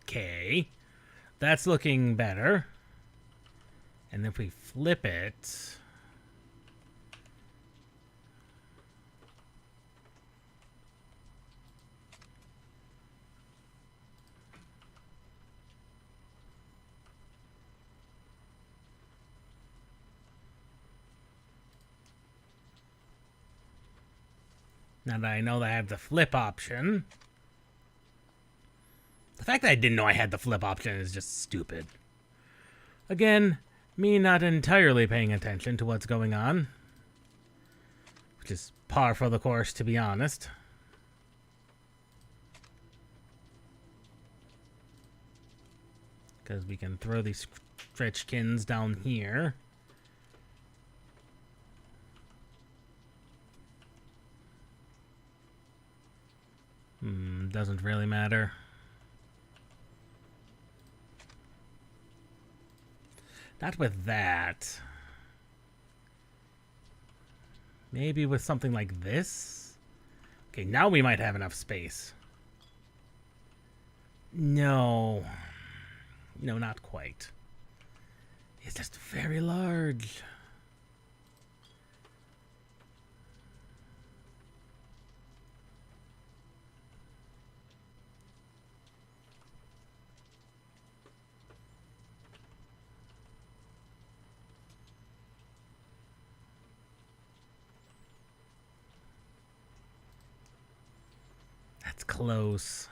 Okay. That's looking better. And if we flip it... Now that I know that I have the flip option... The fact that I didn't know I had the flip option is just stupid. Again, me not entirely paying attention to what's going on. Which is par for the course, to be honest. Because we can throw these stretchkins down here. Doesn't really matter. Not with that. Maybe with something like this? Okay, now we might have enough space. No. No, not quite. It's just very large. That's close.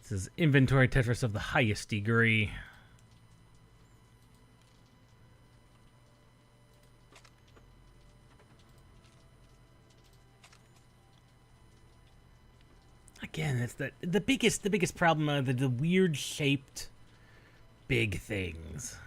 This is inventory Tetris of the highest degree. Again, it's the biggest problem are the weird shaped big things.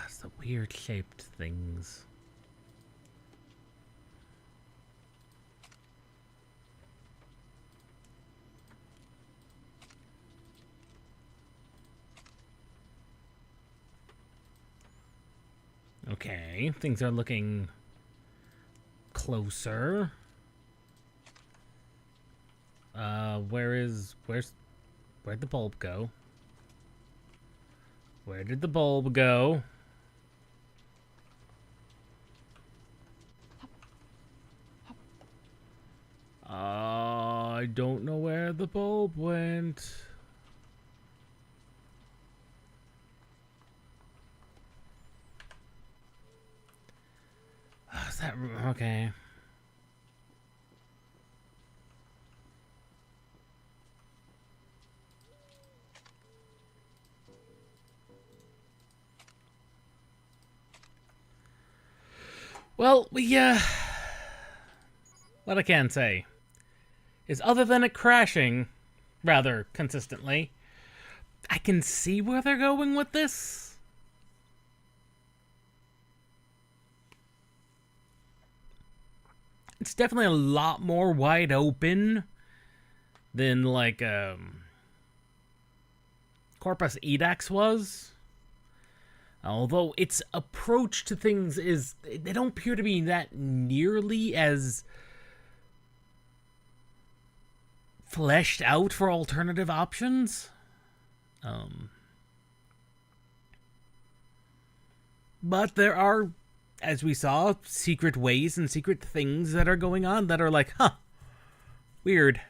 It's the weird shaped things. Okay, things are looking closer. Where'd the bulb go? Where did the bulb go? I don't know where the bulb went. Is that okay? Well, what I can say is, other than it crashing rather consistently, I can see where they're going with this. It's definitely a lot more wide open than like Corpus Edax was. Although its approach to things is, they don't appear to be that nearly as fleshed out for alternative options. But there are, as we saw, secret ways and secret things that are going on that are like, huh, weird.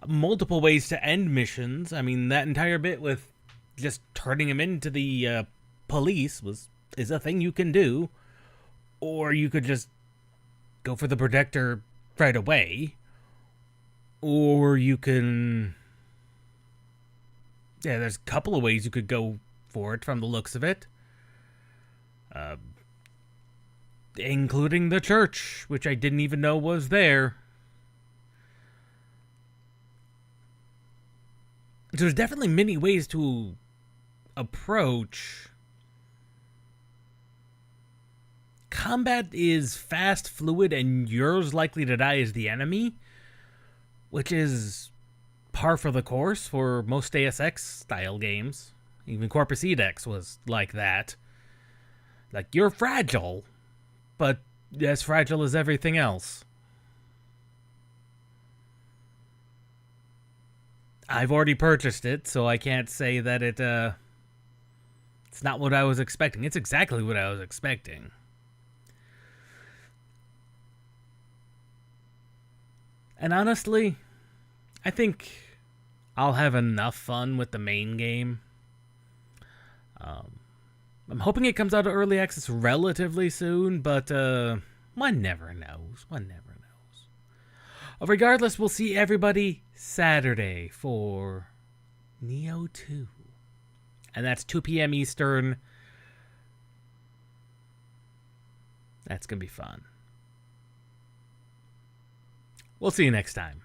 Multiple ways to end missions. I mean, that entire bit with just turning him into the police is a thing you can do. Or you could just go for the Protector right away. Or you can... Yeah, there's a couple of ways you could go for it from the looks of it. Including the church, which I didn't even know was there. So there's definitely many ways to approach. Combat is fast, fluid, and you're as likely to die as the enemy, which is par for the course for most ASX-style games. Even Corpus Edax was like that. Like, you're fragile, but as fragile as everything else. I've already purchased it, so I can't say that it's not what I was expecting. It's exactly what I was expecting. And honestly, I think I'll have enough fun with the main game. I'm hoping it comes out of early access relatively soon, but one never knows. One never knows. Regardless, we'll see everybody Saturday for Neo 2. And that's 2 p.m. Eastern. That's going to be fun. We'll see you next time.